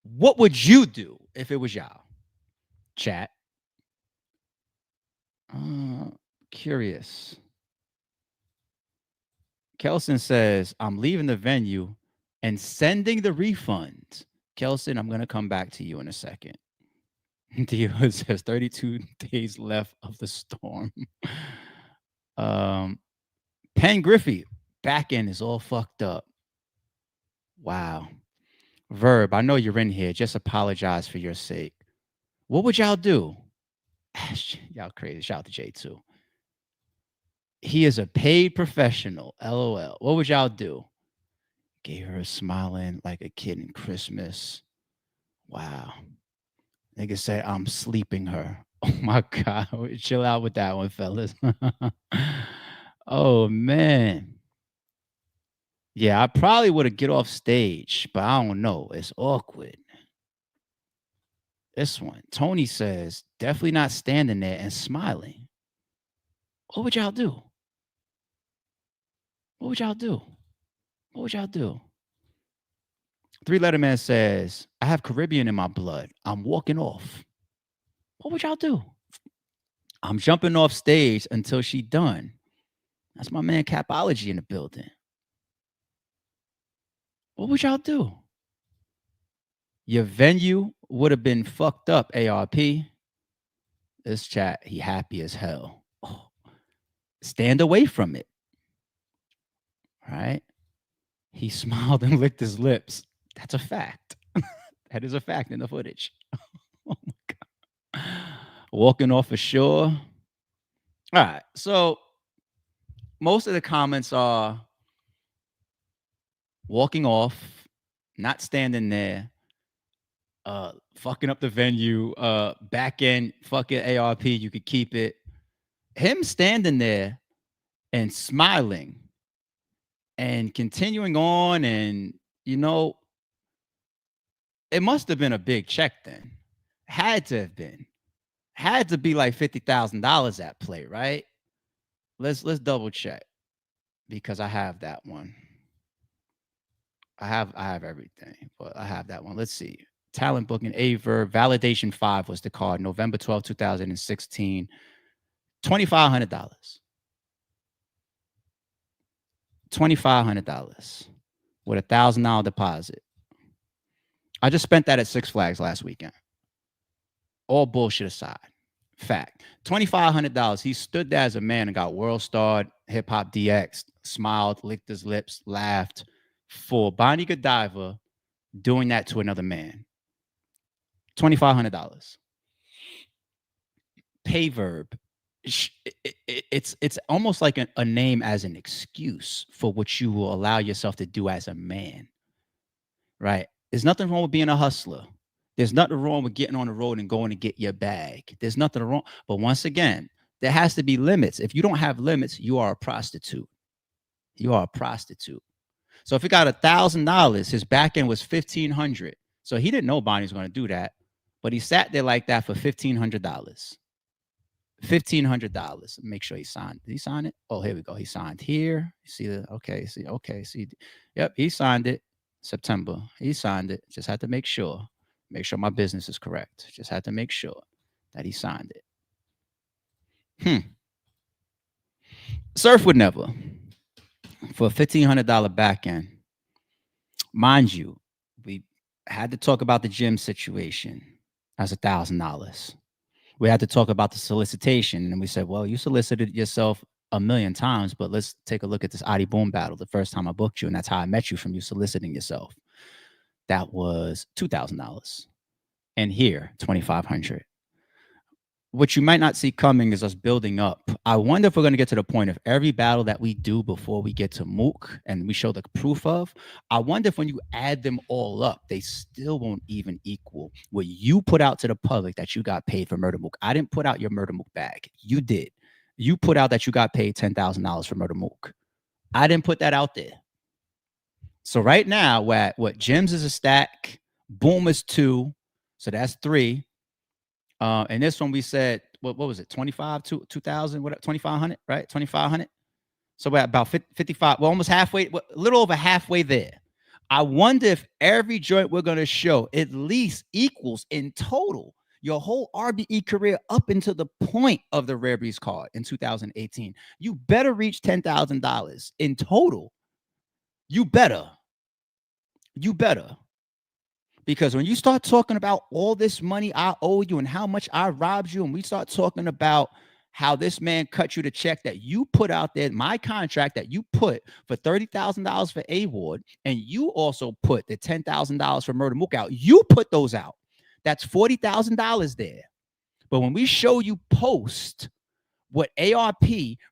What would you do if it was y'all? Chat. Curious. Kelson says, I'm leaving the venue and sending the refund. Kelson, I'm going to come back to you in a second. Dio says 32 days left of the storm. Penn Griffey, back end is all fucked up. Wow. Verb, I know you're in here. Just apologize for your sake. What would y'all do? Y'all crazy. Shout out to Jay too. He is a paid professional. LOL. What would y'all do? Gave her a smiling like a kid in Christmas. Wow. Nigga said, I'm sleeping her. Oh my God. Chill out with that one, fellas. Oh, man. Yeah, I probably would have get off stage, but I don't know. It's awkward. This one. Tony says, definitely not standing there and smiling. What would y'all do? What would y'all do? What would y'all do? Three Letter Man says, I have Caribbean in my blood. I'm walking off. What would y'all do? I'm jumping off stage until she done. That's my man Capology in the building. What would y'all do? Your venue would have been fucked up, ARP. This chat, he happy as hell. Oh, stand away from it. All right? He smiled and licked his lips. That's a fact. That is a fact in the footage. Oh my God. Walking off a shore. All right. So most of the comments are walking off, not standing there, fucking up the venue, back end, fucking ARP, you could keep it. Him standing there and smiling and continuing on, and you know, it must have been a big check then. Had to have been. Had to be like $50,000 at play, right? Let's double check because I have that one. I have everything, but I have that one. Let's see. Talent booking, Aye Verb, Validation 5 was the card, November 12, 2016. $2,500. $2,500 with a $1,000 deposit. I just spent that at Six Flags last weekend. All bullshit aside. Fact. $2,500. He stood there as a man and got world starred, hip hop DX, smiled, licked his lips, laughed for Bonnie Godiva doing that to another man. $2,500. Pay Verb. It's almost like a name as an excuse for what you will allow yourself to do as a man. Right? There's nothing wrong with being a hustler. There's nothing wrong with getting on the road and going to get your bag. There's nothing wrong. But once again, there has to be limits. If you don't have limits, you are a prostitute. You are a prostitute. So if he got $1,000, his back end was $1,500. So he didn't know Bonnie was going to do that, but he sat there like that for $1,500. $1,500. Make sure he signed. Did he sign it? Oh, here we go. He signed here. You see the okay. See. Yep, he signed it. September. He signed it. Just had to make sure. Make sure my business is correct. Just had to make sure that he signed it. Surf would never. For a $1,500 back end. Mind you, we had to talk about the gym situation as $1,000. We had to talk about the solicitation. And we said, well, you solicited yourself 1,000,000 times, but let's take a look at this Adi Boom battle. The first time I booked you, and that's how I met you, from you soliciting yourself. That was $2,000. And here, $2,500. What you might not see coming is us building up. I wonder if we're going to get to the point of every battle that we do before we get to Mook and we show the proof of. I wonder if when you add them all up, they still won't even equal what you put out to the public that you got paid for Murder Mook. I didn't put out your Murder Mook bag. You did. You put out that you got paid $10,000 for Murder Mook. I didn't put that out there. So right now, we're at what? Gems is a stack. Boom is 2. So that's 3. And this one we said, what was it? 25, 2,000, what, 2,500, right? 2,500. So we're at about 55. We're almost halfway, a little over halfway there. I wonder if every joint we're going to show at least equals in total your whole RBE career up until the point of the Rare Breeds card in 2018. You better reach $10,000 in total. You better. You better. Because when you start talking about all this money I owe you and how much I robbed you, and we start talking about how this man cut you the check that you put out there, my contract that you put for $30,000 for A-Ward, and you also put the $10,000 for Murder Mook out, you put those out. That's $40,000 there. But when we show you post what ARP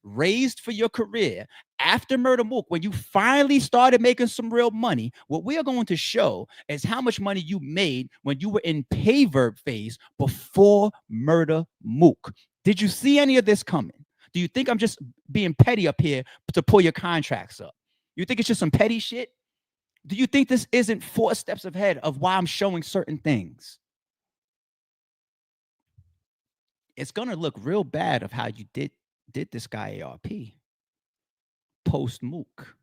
raised for your career after Murder Mook, when you finally started making some real money, what we are going to show is how much money you made when you were in pay verb phase before Murder Mook. Did you see any of this coming? Do you think I'm just being petty up here to pull your contracts up? You think it's just some petty shit? Do you think this isn't 4 steps ahead of why I'm showing certain things? It's going to look real bad of how you did this guy ARP post Mook.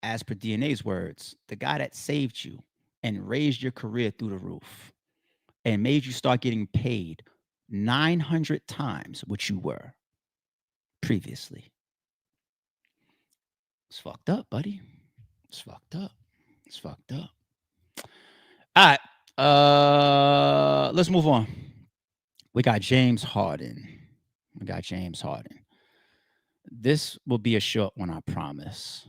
As per DNA's words, the guy that saved you and raised your career through the roof and made you start getting paid 900 times what you were previously. It's fucked up, buddy. It's fucked up. It's fucked up. All right. Let's move on. We got James Harden. This will be a short one, I promise.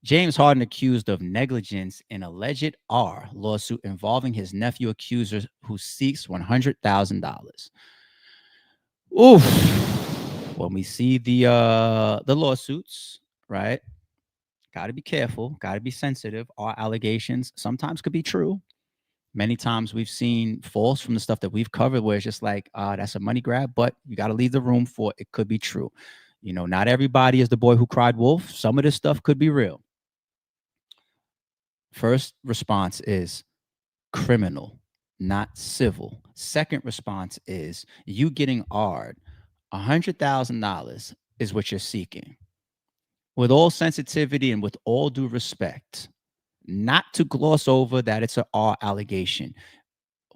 James Harden accused of negligence in alleged R lawsuit involving his nephew accuser who seeks $100,000. Oof. When we see the lawsuits, right? Got to be careful. Got to be sensitive. Our allegations sometimes could be true. Many times we've seen false from the stuff that we've covered where it's just like, that's a money grab, but you got to leave the room for it could be true. You know, not everybody is the boy who cried wolf. Some of this stuff could be real. First response is criminal, not civil. Second response is you getting R'd. $100,000 is what you're seeking. With all sensitivity and with all due respect, not to gloss over that it's an R allegation.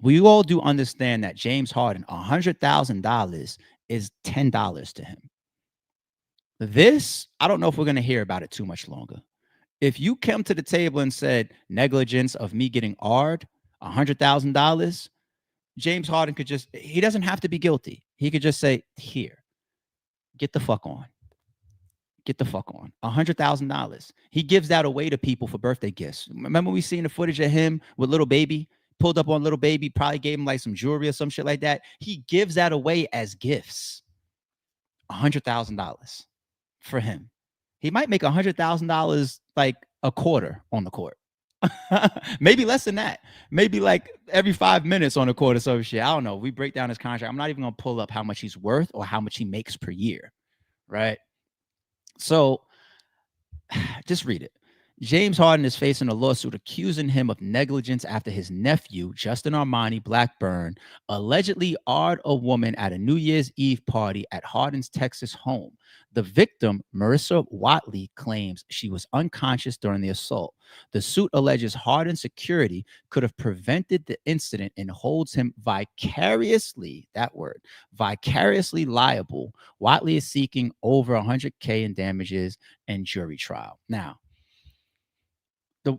We all do understand that James Harden, $100,000 is $10 to him. This, I don't know if we're going to hear about it too much longer. If you come to the table and said negligence of me getting R'd, $100,000, James Harden could just, he doesn't have to be guilty. He could just say, here, get the fuck on. Get the fuck on. $100,000. He gives that away to people for birthday gifts. Remember we seen the footage of him with little baby, pulled up on little baby, probably gave him like some jewelry or some shit like that. He gives that away as gifts. $100,000 for him. He might make $100,000 like a quarter on the court. Maybe less than that. Maybe like every 5 minutes on a court or some shit. I don't know. We break down his contract. I'm not even gonna pull up how much he's worth or how much he makes per year, right? So just read it. James Harden is facing a lawsuit accusing him of negligence after his nephew, Justin Armani Blackburn, allegedly awed a woman at a New Year's Eve party at Harden's Texas home. The victim, Marissa Watley, claims she was unconscious during the assault. The suit alleges Harden's security could have prevented the incident and holds him vicariously, that word, vicariously liable. Watley is seeking over $100K in damages and jury trial. Now,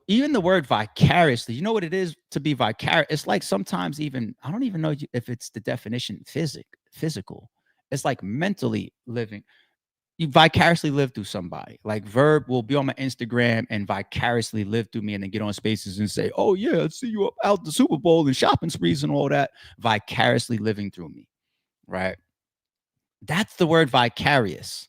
even the word vicariously, you know what it is to be vicarious? It's like sometimes even, I don't even know if it's the definition physical. It's like mentally living. You vicariously live through somebody. Like Verb will be on my Instagram and vicariously live through me and then get on Spaces and say, oh yeah, I see you out the Super Bowl and shopping sprees and all that. Vicariously living through me, right? That's the word vicarious.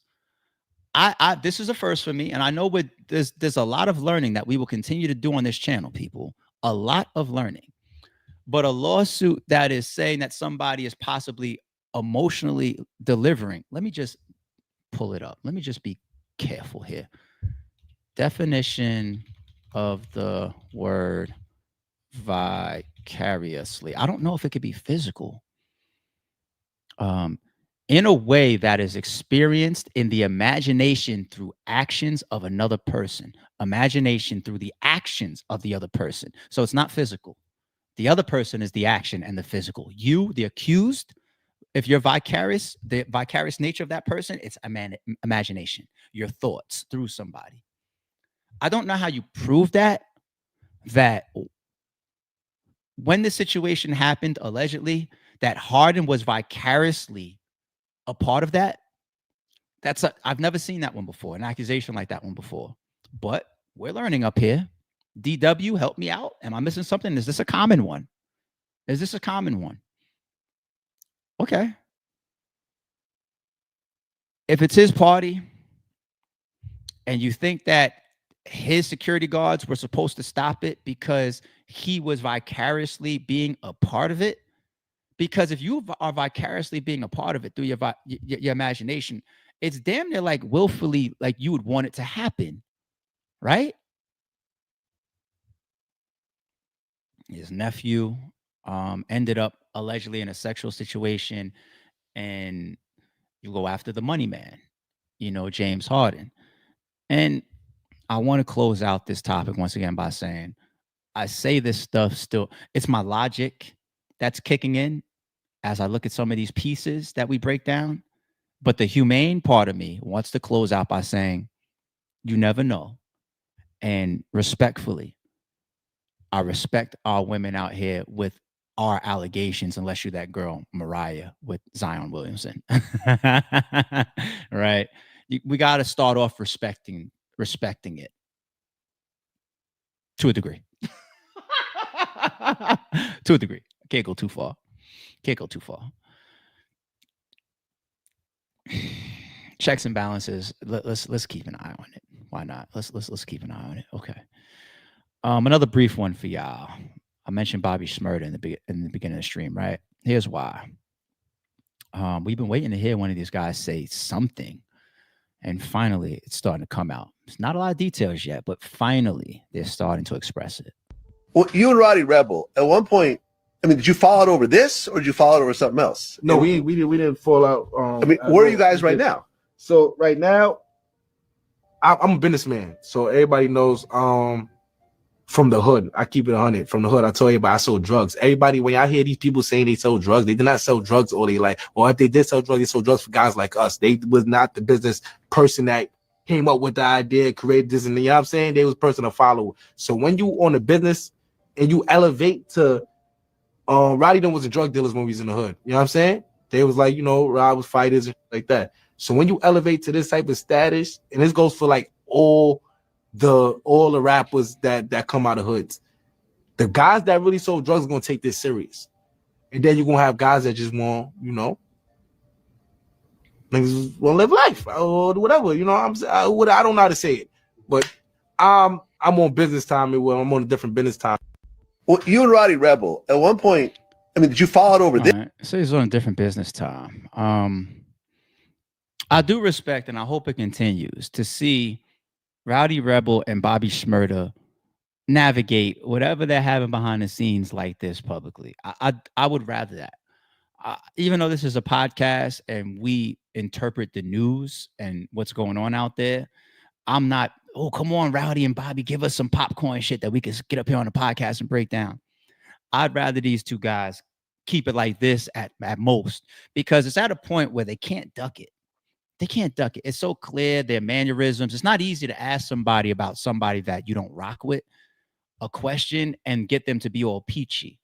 This is a first for me, and I know there's a lot of learning that we will continue to do on this channel, people. A lot of learning. But a lawsuit that is saying that somebody is possibly emotionally delivering. Let me just pull it up. Let me just be careful here. Definition of the word vicariously. I don't know if it could be physical. In a way that is experienced in the imagination through actions of another person. Imagination through the actions of the other person. So it's not physical. The other person is the action and the physical. You, the accused, if you're vicarious, the vicarious nature of that person, it's imagination, your thoughts through somebody. I don't know how you prove that when the situation happened, allegedly, that Harden was vicariously a part of that. I've never seen that one before, an accusation like that one before. But we're learning up here. DW, help me out. Am I missing something? Is this a common one? Is this a common one? Okay. If it's his party and you think that his security guards were supposed to stop it because he was vicariously being a part of it, because if you are vicariously being a part of it through your imagination, it's damn near like willfully, like you would want it to happen, right? His nephew ended up allegedly in a sexual situation, and you go after the money man, James Harden. And I want to close out this topic once again by saying, I say this stuff still, it's my logic that's kicking in as I look at some of these pieces that we break down. But the humane part of me wants to close out by saying, you never know. And respectfully, I respect our women out here with our allegations, unless you're that girl, Mariah, with Zion Williamson. Right? We got to start off respecting it to a degree. To a degree. Can't go too far. Can't go too far. Checks and balances. Let's keep an eye on it. Why not? Let's keep an eye on it. Okay. Another brief one for y'all. I mentioned Bobby Shmurda in the beginning of the stream, right? Here's why. We've been waiting to hear one of these guys say something, and finally, it's starting to come out. It's not a lot of details yet, but finally, they're starting to express it. Well, you and Rowdy Rebel, at one point, I mean, did you fall out over this, or did you fall out over something else? No, we didn't fall out. I mean, where are you guys right now? So right now, I'm a businessman, so everybody knows. From the hood, I keep it 100. From the hood, I tell everybody I sold drugs. Everybody, when y'all hear these people saying they sell drugs, they did not sell drugs all they like. Or if they did sell drugs, they sold drugs for guys like us. They was not the business person that came up with the idea, created this, and you know what I'm saying? They was a person to follow. So when you on a business and you elevate to Rowdy done was a drug dealers when we was in the hood. You know what I'm saying? They was like, Rod was fighters and like that. So when you elevate to this type of status, and this goes for like all the rappers that come out of hoods, the guys that really sold drugs are gonna take this serious. And then you're gonna have guys that just want, niggas want to live life or whatever. I don't know how to say it, but I'm I'm on business time. I'm on a different business time. Well, you and Rowdy Rebel, at one point, I mean, did you fall out over this? Right. So he's on a different business time. I do respect, and I hope it continues, to see Rowdy Rebel and Bobby Shmurda navigate whatever they're having behind the scenes like this publicly. I would rather that. Even though this is a podcast and we interpret the news and what's going on out there, I'm not, oh, come on, Rowdy and Bobby, give us some popcorn shit that we can get up here on the podcast and break down. I'd rather these two guys keep it like this at most, because it's at a point where they can't duck it. They can't duck it. It's so clear, their mannerisms. It's not easy to ask somebody about somebody that you don't rock with a question and get them to be all peachy.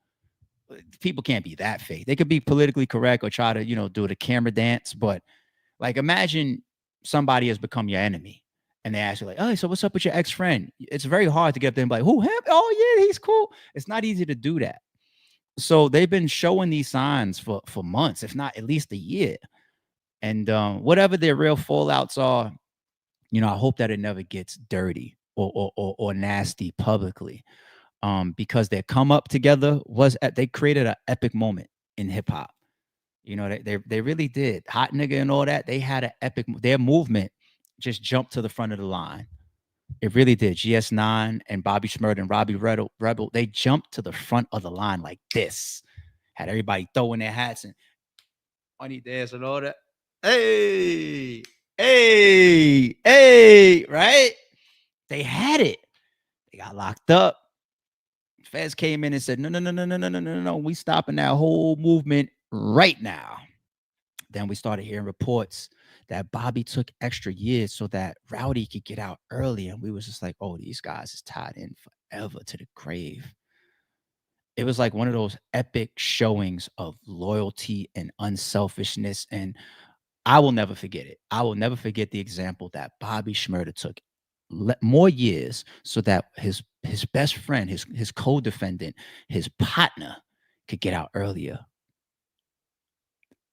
People can't be that fake. They could be politically correct or try to, do the camera dance. But like, imagine somebody has become your enemy and they ask you like, oh, so what's up with your ex-friend? It's very hard to get them like, who, him? Oh yeah, he's cool. It's not easy to do that. So they've been showing these signs for months, if not at least a year. And whatever their real fallouts are, I hope that it never gets dirty or nasty publicly. Because their come up together they created an epic moment in hip hop. They really did. Hot Nigga and all that. They had an epic. Their movement just jumped to the front of the line. It really did. GS9 and Bobby Shmurda and Robbie Rebel. They jumped to the front of the line like this. Had everybody throwing their hats and funny dance and all that. Hey, right? They had it. They got locked up. Feds came in and said, no. We stopping that whole movement right now. Then we started hearing reports that Bobby took extra years so that Rowdy could get out early. And we was just like, oh, these guys is tied in forever to the grave. It was like one of those epic showings of loyalty and unselfishness. And I will never forget it. I will never forget the example that Bobby Shmurda took more years so that his best friend, his co-defendant, his partner could get out earlier.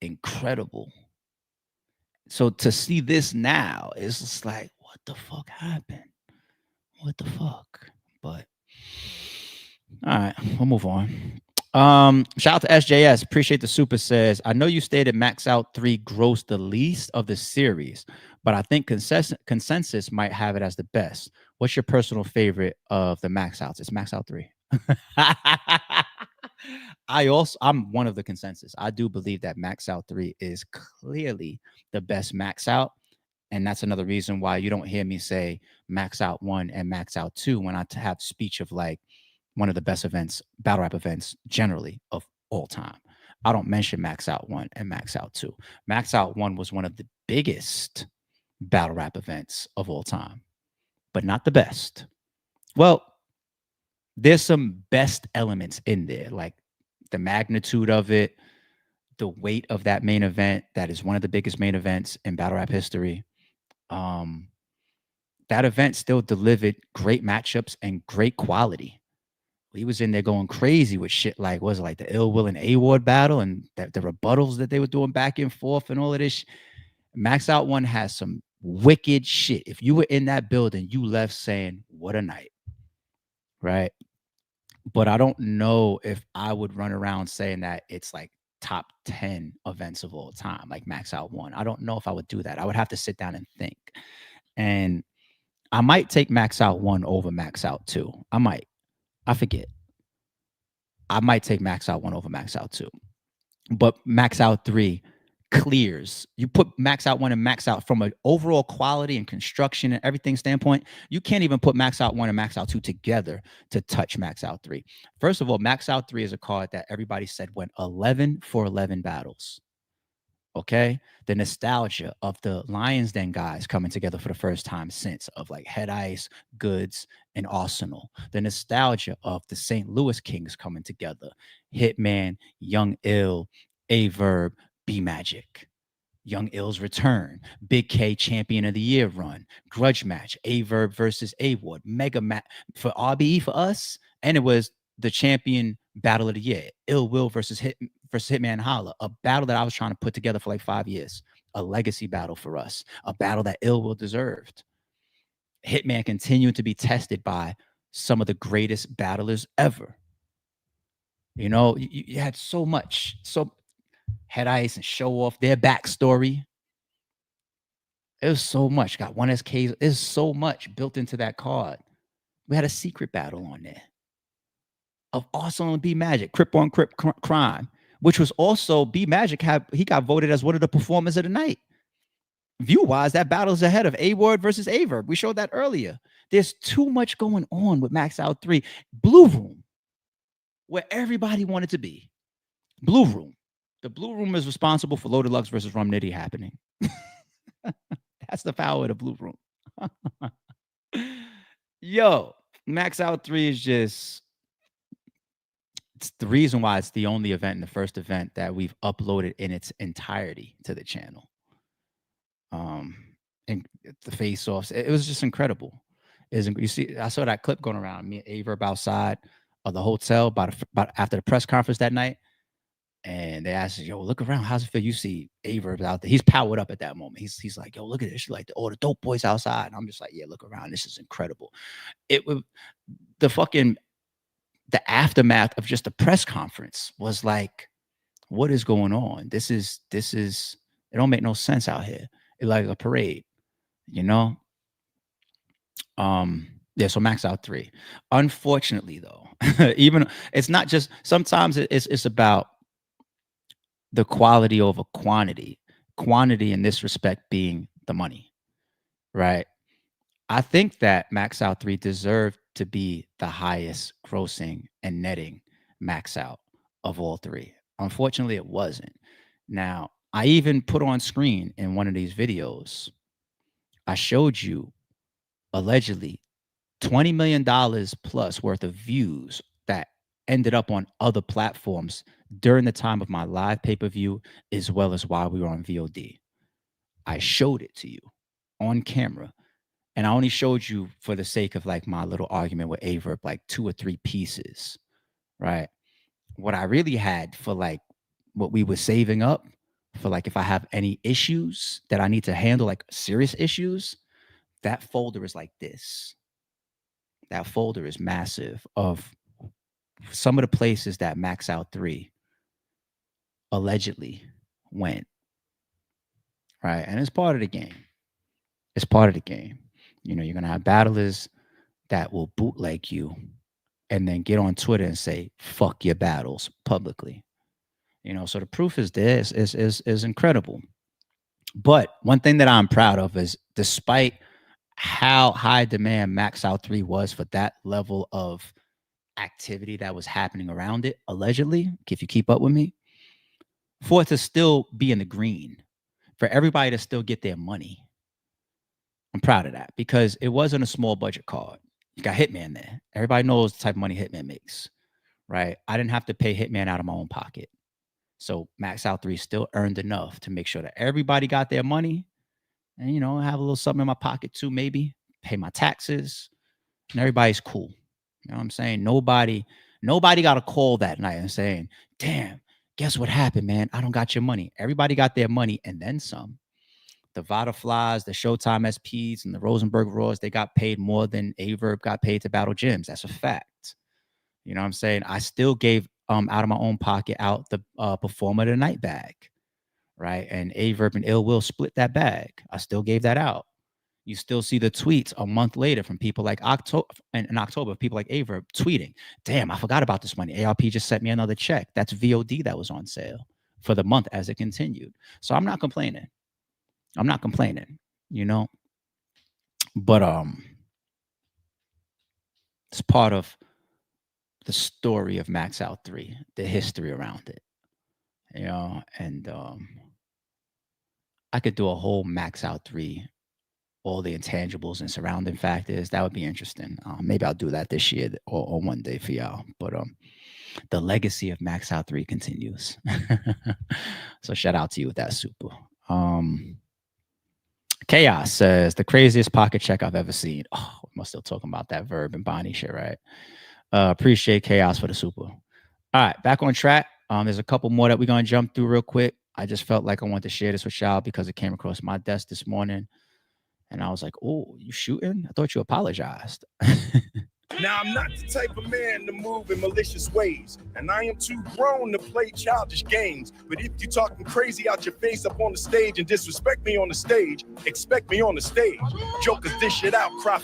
Incredible. So to see this now is just like, what the fuck happened? What the fuck? But all right, we'll move on. Shout out to SJS. Appreciate the super. Says, I know you stated Max Out 3 grossed the least of the series, but I think consensus might have it as the best. What's your personal favorite of the Max Outs? It's Max Out 3. I'm one of the consensus. I do believe that Max Out 3 is clearly the best Max Out. And that's another reason why you don't hear me say Max Out 1 and Max Out 2 when I have speech of like one of the best events, battle rap events generally of all time. I don't mention Max Out 1 and Max Out 2. Max Out 1 was one of the biggest battle rap events of all time, but not the best. Well, there's some best elements in there, like the magnitude of it, the weight of that main event. That is one of the biggest main events in battle rap history. That event still delivered great matchups and great quality. He was in there going crazy with shit like, was it like the Ill Will and A-Ward battle and the rebuttals that they were doing back and forth and all of this. Max Out 1 has some wicked shit. If you were in that building, you left saying, what a night. Right? But I don't know if I would run around saying that it's like top 10 events of all time, like Max Out 1. I don't know if I would do that. I would have to sit down and think. And I might take Max Out 1 over Max Out 2. I might. I forget. I might take Max Out 1 over Max Out 2. But Max Out 3 clears. You put Max Out 1 and Max Out from an overall quality and construction and everything standpoint, you can't even put Max Out 1 and Max Out 2 together to touch Max Out 3. First of all, Max Out 3 is a card that everybody said went 11 for 11 battles. Okay? The nostalgia of the Lions Den guys coming together for the first time since, of like Head Ice, Goods, and Arsenal. The nostalgia of the St. Louis Kings coming together. Hitman, Young Ill, Aye Verb, B Magic. Young Ill's return. Big K Champion of the Year run. Grudge match. Aye Verb versus A-Ward. Mega match for RBE for us. And it was the champion battle of the year. Ill Will versus Hitman Holla. A battle that I was trying to put together for like 5 years. A legacy battle for us. A battle that Ill Will deserved. Hitman continued to be tested by some of the greatest battlers ever. You know, you had so much, so Head Ice and Show Off, their backstory. It was so much. Got 1SK. There's so much built into that card. We had a secret battle on there of Arsenal and B Magic, Crip on Crip crime, which was also B Magic he got voted as one of the performers of the night. View-wise, that battle's ahead of A Word versus Aye Verb. We showed that earlier. There's too much going on with Max Out 3. Blue Room, where everybody wanted to be. Blue Room. The Blue Room is responsible for Loaded Lux versus Rum Nitty happening. That's the power of the Blue Room. Yo, Max Out 3 is just, it's the reason why it's the only event and the first event that we've uploaded in its entirety to the channel. And the face-offs, it was just incredible. You see, I saw that clip going around, me and Aye Verb outside of the hotel about after the press conference that night. And they asked, yo, look around. How's it feel? You see Aye Verb out there. He's powered up at that moment. He's like, yo, look at this. Like, all the dope boys outside. And I'm just like, yeah, look around. This is incredible. It was the aftermath of just the press conference was like, what is going on? This is, it don't make no sense out here. It's like a parade, you know? Yeah, so Max Out 3. Unfortunately, though, even it's not just, sometimes it's about the quality over quantity. Quantity in this respect being the money, right? I think that Max Out 3 deserved to be the highest grossing and netting Max Out of all three. Unfortunately, it wasn't. Now, I even put on screen in one of these videos, I showed you allegedly $20 million plus worth of views that ended up on other platforms during the time of my live pay-per-view, as well as while we were on VOD. I showed it to you on camera. And I only showed you for the sake of like my little argument with Aye Verb, like 2 or 3 pieces, right? What I really had for like what we were saving up for, like if I have any issues that I need to handle, like serious issues, that folder is like this. That folder is massive of some of the places that Max Out 3 allegedly went, right? And it's part of the game. It's part of the game. You know, you're going to have battlers that will bootleg you and then get on Twitter and say, fuck your battles publicly. You know, so the proof is there. Is incredible. But one thing that I'm proud of is despite how high demand Max Out 3 was for that level of activity that was happening around it, allegedly, if you keep up with me, for it to still be in the green, for everybody to still get their money. I'm proud of that because it wasn't a small budget card. You got Hitman there. Everybody knows the type of money Hitman makes, right? I didn't have to pay Hitman out of my own pocket. So Max Out 3 still earned enough to make sure that everybody got their money and, you know, have a little something in my pocket too, maybe pay my taxes and everybody's cool. You know what I'm saying? Nobody got a call that night and saying, damn, guess what happened, man? I don't got your money. Everybody got their money and then some. The Vada Flies, the Showtime SPs, and the Rosenberg Raws, they got paid more than Aye Verb got paid to battle gyms. That's a fact. You know what I'm saying? I still gave out of my own pocket out the Performer of the Night bag, right? And Aye Verb and Ill Will split that bag. I still gave that out. You still see the tweets a month later from people like in October, people like Aye Verb tweeting, damn, I forgot about this money. ARP just sent me another check. That's VOD that was on sale for the month as it continued. So I'm not complaining. I'm not complaining, you know, but it's part of the story of Max Out 3, the history around it, you know, and I could do a whole Max Out 3, all the intangibles and surrounding factors. That would be interesting. Maybe I'll do that this year or one day for y'all, but the legacy of Max Out 3 continues. So shout out to you with that, super. Chaos says the craziest pocket check I've ever seen. Oh, we're still talking about that Verb and Bonnie shit, right? Appreciate Chaos for the super. All right, back on track. There's a couple more that we're gonna jump through real quick. I just felt like I wanted to share this with y'all because it came across my desk this morning. And I was like, oh, you shooting? I thought you apologized. Now, I'm not the type of man to move in malicious ways, and I am too grown to play childish games. But if you talking crazy out your face up on the stage and disrespect me on the stage, expect me on the stage. Jokers dish it out, cry.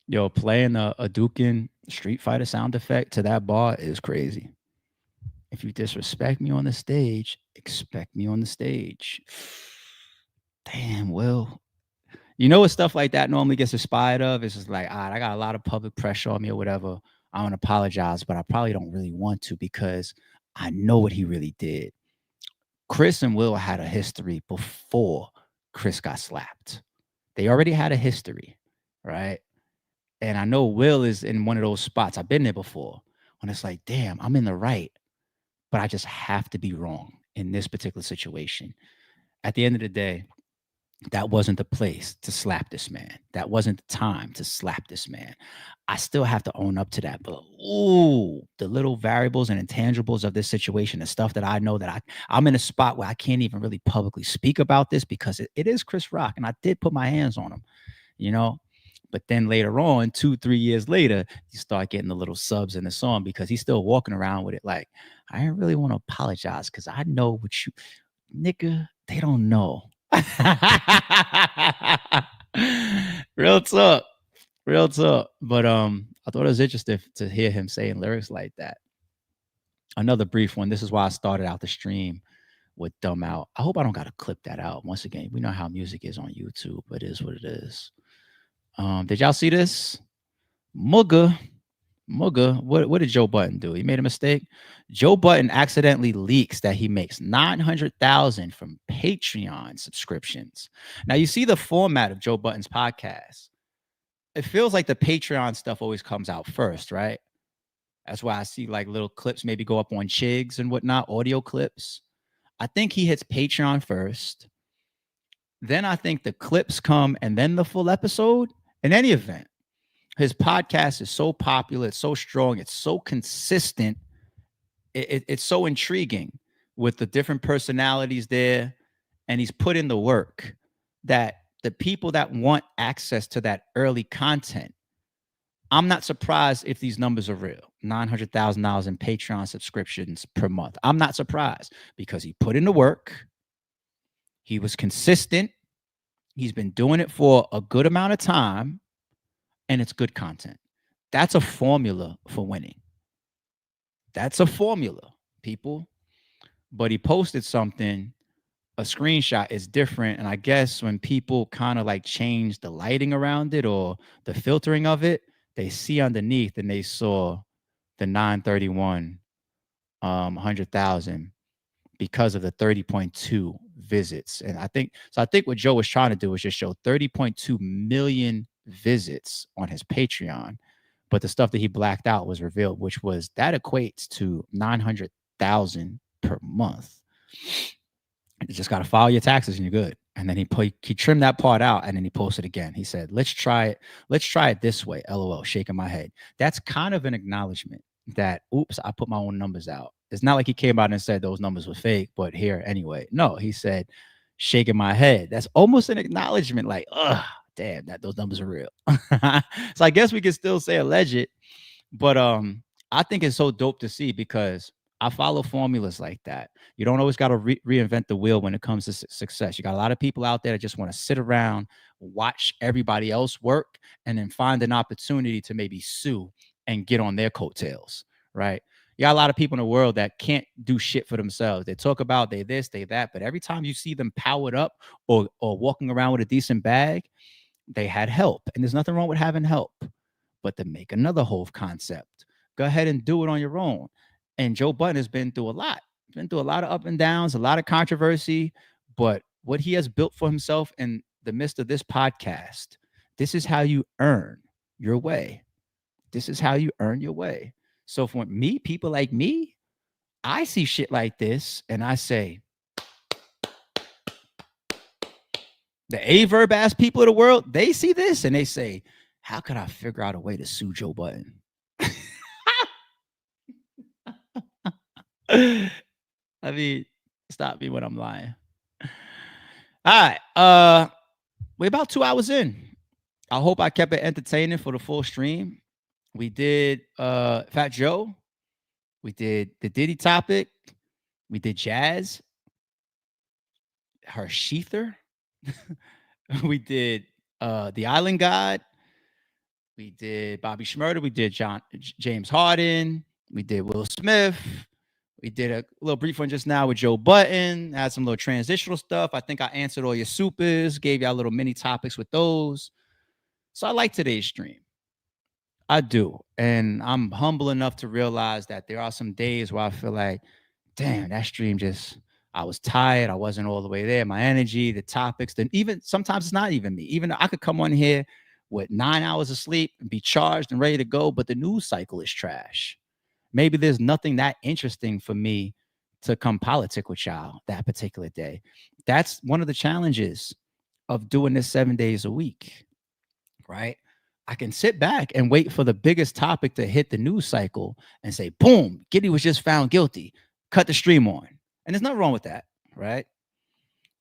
Yo, playing a Dukin Street Fighter sound effect to that bar is crazy. If you disrespect me on the stage, expect me on the stage. Damn, Will. You know what stuff like that normally gets inspired of? It's just like, all right, I got a lot of public pressure on me or whatever. I want to apologize, but I probably don't really want to because I know what he really did. Chris and Will had a history before Chris got slapped. They already had a history, right? And I know Will is in one of those spots. I've been there before when it's like, damn, I'm in the right, but I just have to be wrong in this particular situation. At the end of the day, that wasn't the place to slap this man. That wasn't the time to slap this man. I still have to own up to that. But ooh, the little variables and intangibles of this situation, the stuff that I know that I'm in a spot where I can't even really publicly speak about this because it is Chris Rock. And I did put my hands on him, you know. But then later on, 2-3 years later, you start getting the little subs in the song because he's still walking around with it like, I didn't really want to apologize because I know what you, nigga, they don't know. Real talk. But I thought it was interesting to hear him saying lyrics like that. Another brief one. This is why I started out the stream with Dumb Out. I hope I don't gotta clip that out. Once again, we know how music is on YouTube, but it is what it is. Did y'all see this? Mugga, what did Joe Budden do? He made a mistake. Joe Budden accidentally leaks that he makes $900,000 from Patreon subscriptions. Now you see the format of Joe Budden's podcast. It feels like the Patreon stuff always comes out first, right? That's why I see like little clips maybe go up on Chigs and whatnot, audio clips. I think he hits Patreon first. Then I think the clips come and then the full episode. In any event, his podcast is so popular, it's so strong, it's so consistent, it's so intriguing with the different personalities there, and he's put in the work that the people that want access to that early content, I'm not surprised if these numbers are real. $900,000 in Patreon subscriptions per month. I'm not surprised because he put in the work, he was consistent, he's been doing it for a good amount of time, and it's good content. That's a formula for winning. That's a formula, people. But he posted something, a screenshot is different. And I guess when people kind of like change the lighting around it or the filtering of it, they see underneath and they saw the 931, 100,000 because of the 30.2 visits. And I think what Joe was trying to do was just show 30.2 million visits on his Patreon, but the stuff that he blacked out was revealed, which was that equates to 900,000 per month. You just got to file your taxes and you're good. And then he trimmed that part out and then he posted again. He said, let's try it this way. LOL, shaking my head. That's kind of an acknowledgement that, oops, I put my own numbers out. It's not like he came out and said those numbers were fake, but here anyway. No, he said, shaking my head. That's almost an acknowledgement like, ugh, damn, that those numbers are real. So I guess we can still say alleged, but I think it's so dope to see because I follow formulas like that. You don't always got to reinvent the wheel when it comes to success. You got a lot of people out there that just want to sit around, watch everybody else work, and then find an opportunity to maybe sue and get on their coattails, right? You got a lot of people in the world that can't do shit for themselves. They talk about they this, they that, but every time you see them powered up or walking around with a decent bag, they had help. And there's nothing wrong with having help. But to make another Hove concept, go ahead and do it on your own. And Joe Budden has been through a lot. Been through a lot of up and downs, a lot of controversy. But what he has built for himself in the midst of this podcast, this is how you earn your way. This is how you earn your way. So for me, people like me, I see shit like this and I say, the Aye Verb ass people of the world, they see this and they say, how could I figure out a way to sue Joe Budden? I mean, stop me when I'm lying. All right. We're about 2 hours in. I hope I kept it entertaining for the full stream. We did Fat Joe. We did the Diddy topic. We did Jazz. Her Sheether. We did the Island God. We did Bobby Shmurda. We did James Harden. We did Will Smith. We did a little brief one just now with Joe Budden. Had some little transitional stuff. I think I answered all your supers. Gave y'all little mini topics with those. So I like today's stream. I do. And I'm humble enough to realize that there are some days where I feel like, damn, that stream just, I was tired. I wasn't all the way there. My energy, the topics, then even sometimes it's not even me. Even I could come on here with 9 hours of sleep and be charged and ready to go, but the news cycle is trash. Maybe there's nothing that interesting for me to come politic with y'all that particular day. That's one of the challenges of doing this 7 days a week, right? I can sit back and wait for the biggest topic to hit the news cycle and say, boom, Giddy was just found guilty. Cut the stream on. And there's nothing wrong with that, right?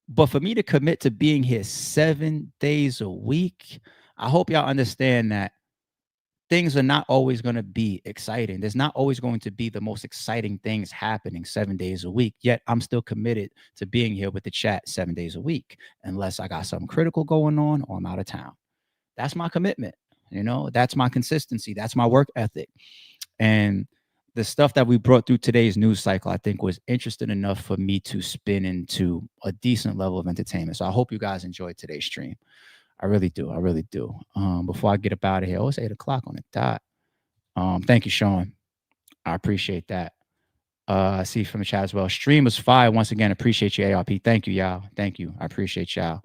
But for me to commit to being here 7 days a week, I hope y'all understand that things are not always going to be exciting. There's not always going to be the most exciting things happening 7 days a week. Yet I'm still committed to being here with the chat 7 days a week, unless I got something critical going on or I'm out of town. That's my commitment. You know, that's my consistency. That's my work ethic. And the stuff that we brought through today's news cycle, I think was interesting enough for me to spin into a decent level of entertainment. So I hope you guys enjoyed today's stream. I really do. I really do. Before I get up out of here, it's 8 o'clock on the dot. Thank you, Sean. I appreciate that. I see from the chat as well. Stream was fire. Once again, appreciate you, ARP. Thank you, y'all. Thank you. I appreciate y'all.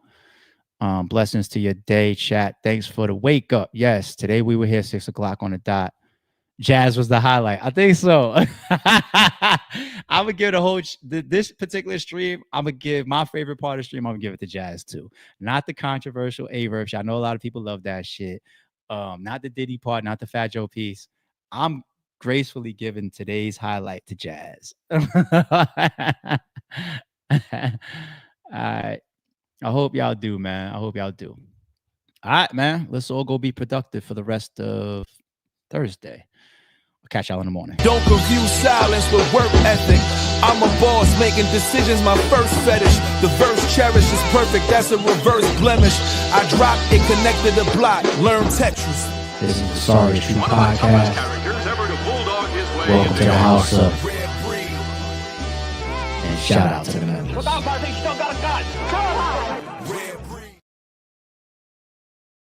Blessings to your day, chat. Thanks for the wake up. Yes, today we were here 6 o'clock on the dot. Jazz was the highlight. I think so. I would give the whole this particular stream. I'm gonna give my favorite part of the stream. I'm gonna give it to Jazz too. Not the controversial Aye Verb. I know a lot of people love that shit. Not the Diddy part. Not the Fat Joe piece. I'm gracefully giving today's highlight to Jazz. All right. I hope y'all do, man. I hope y'all do. All right, man. Let's all go be productive for the rest of Thursday. I'll catch y'all in the morning. Don't confuse silence with work ethic. I'm a boss making decisions, my first fetish. The verse cherished is perfect, that's a reverse blemish. I drop it, connected the block, learn Tetris. This is the Sorry Street Podcast. Welcome to the house of. And shout out to the members. Without, I think you still got a gun.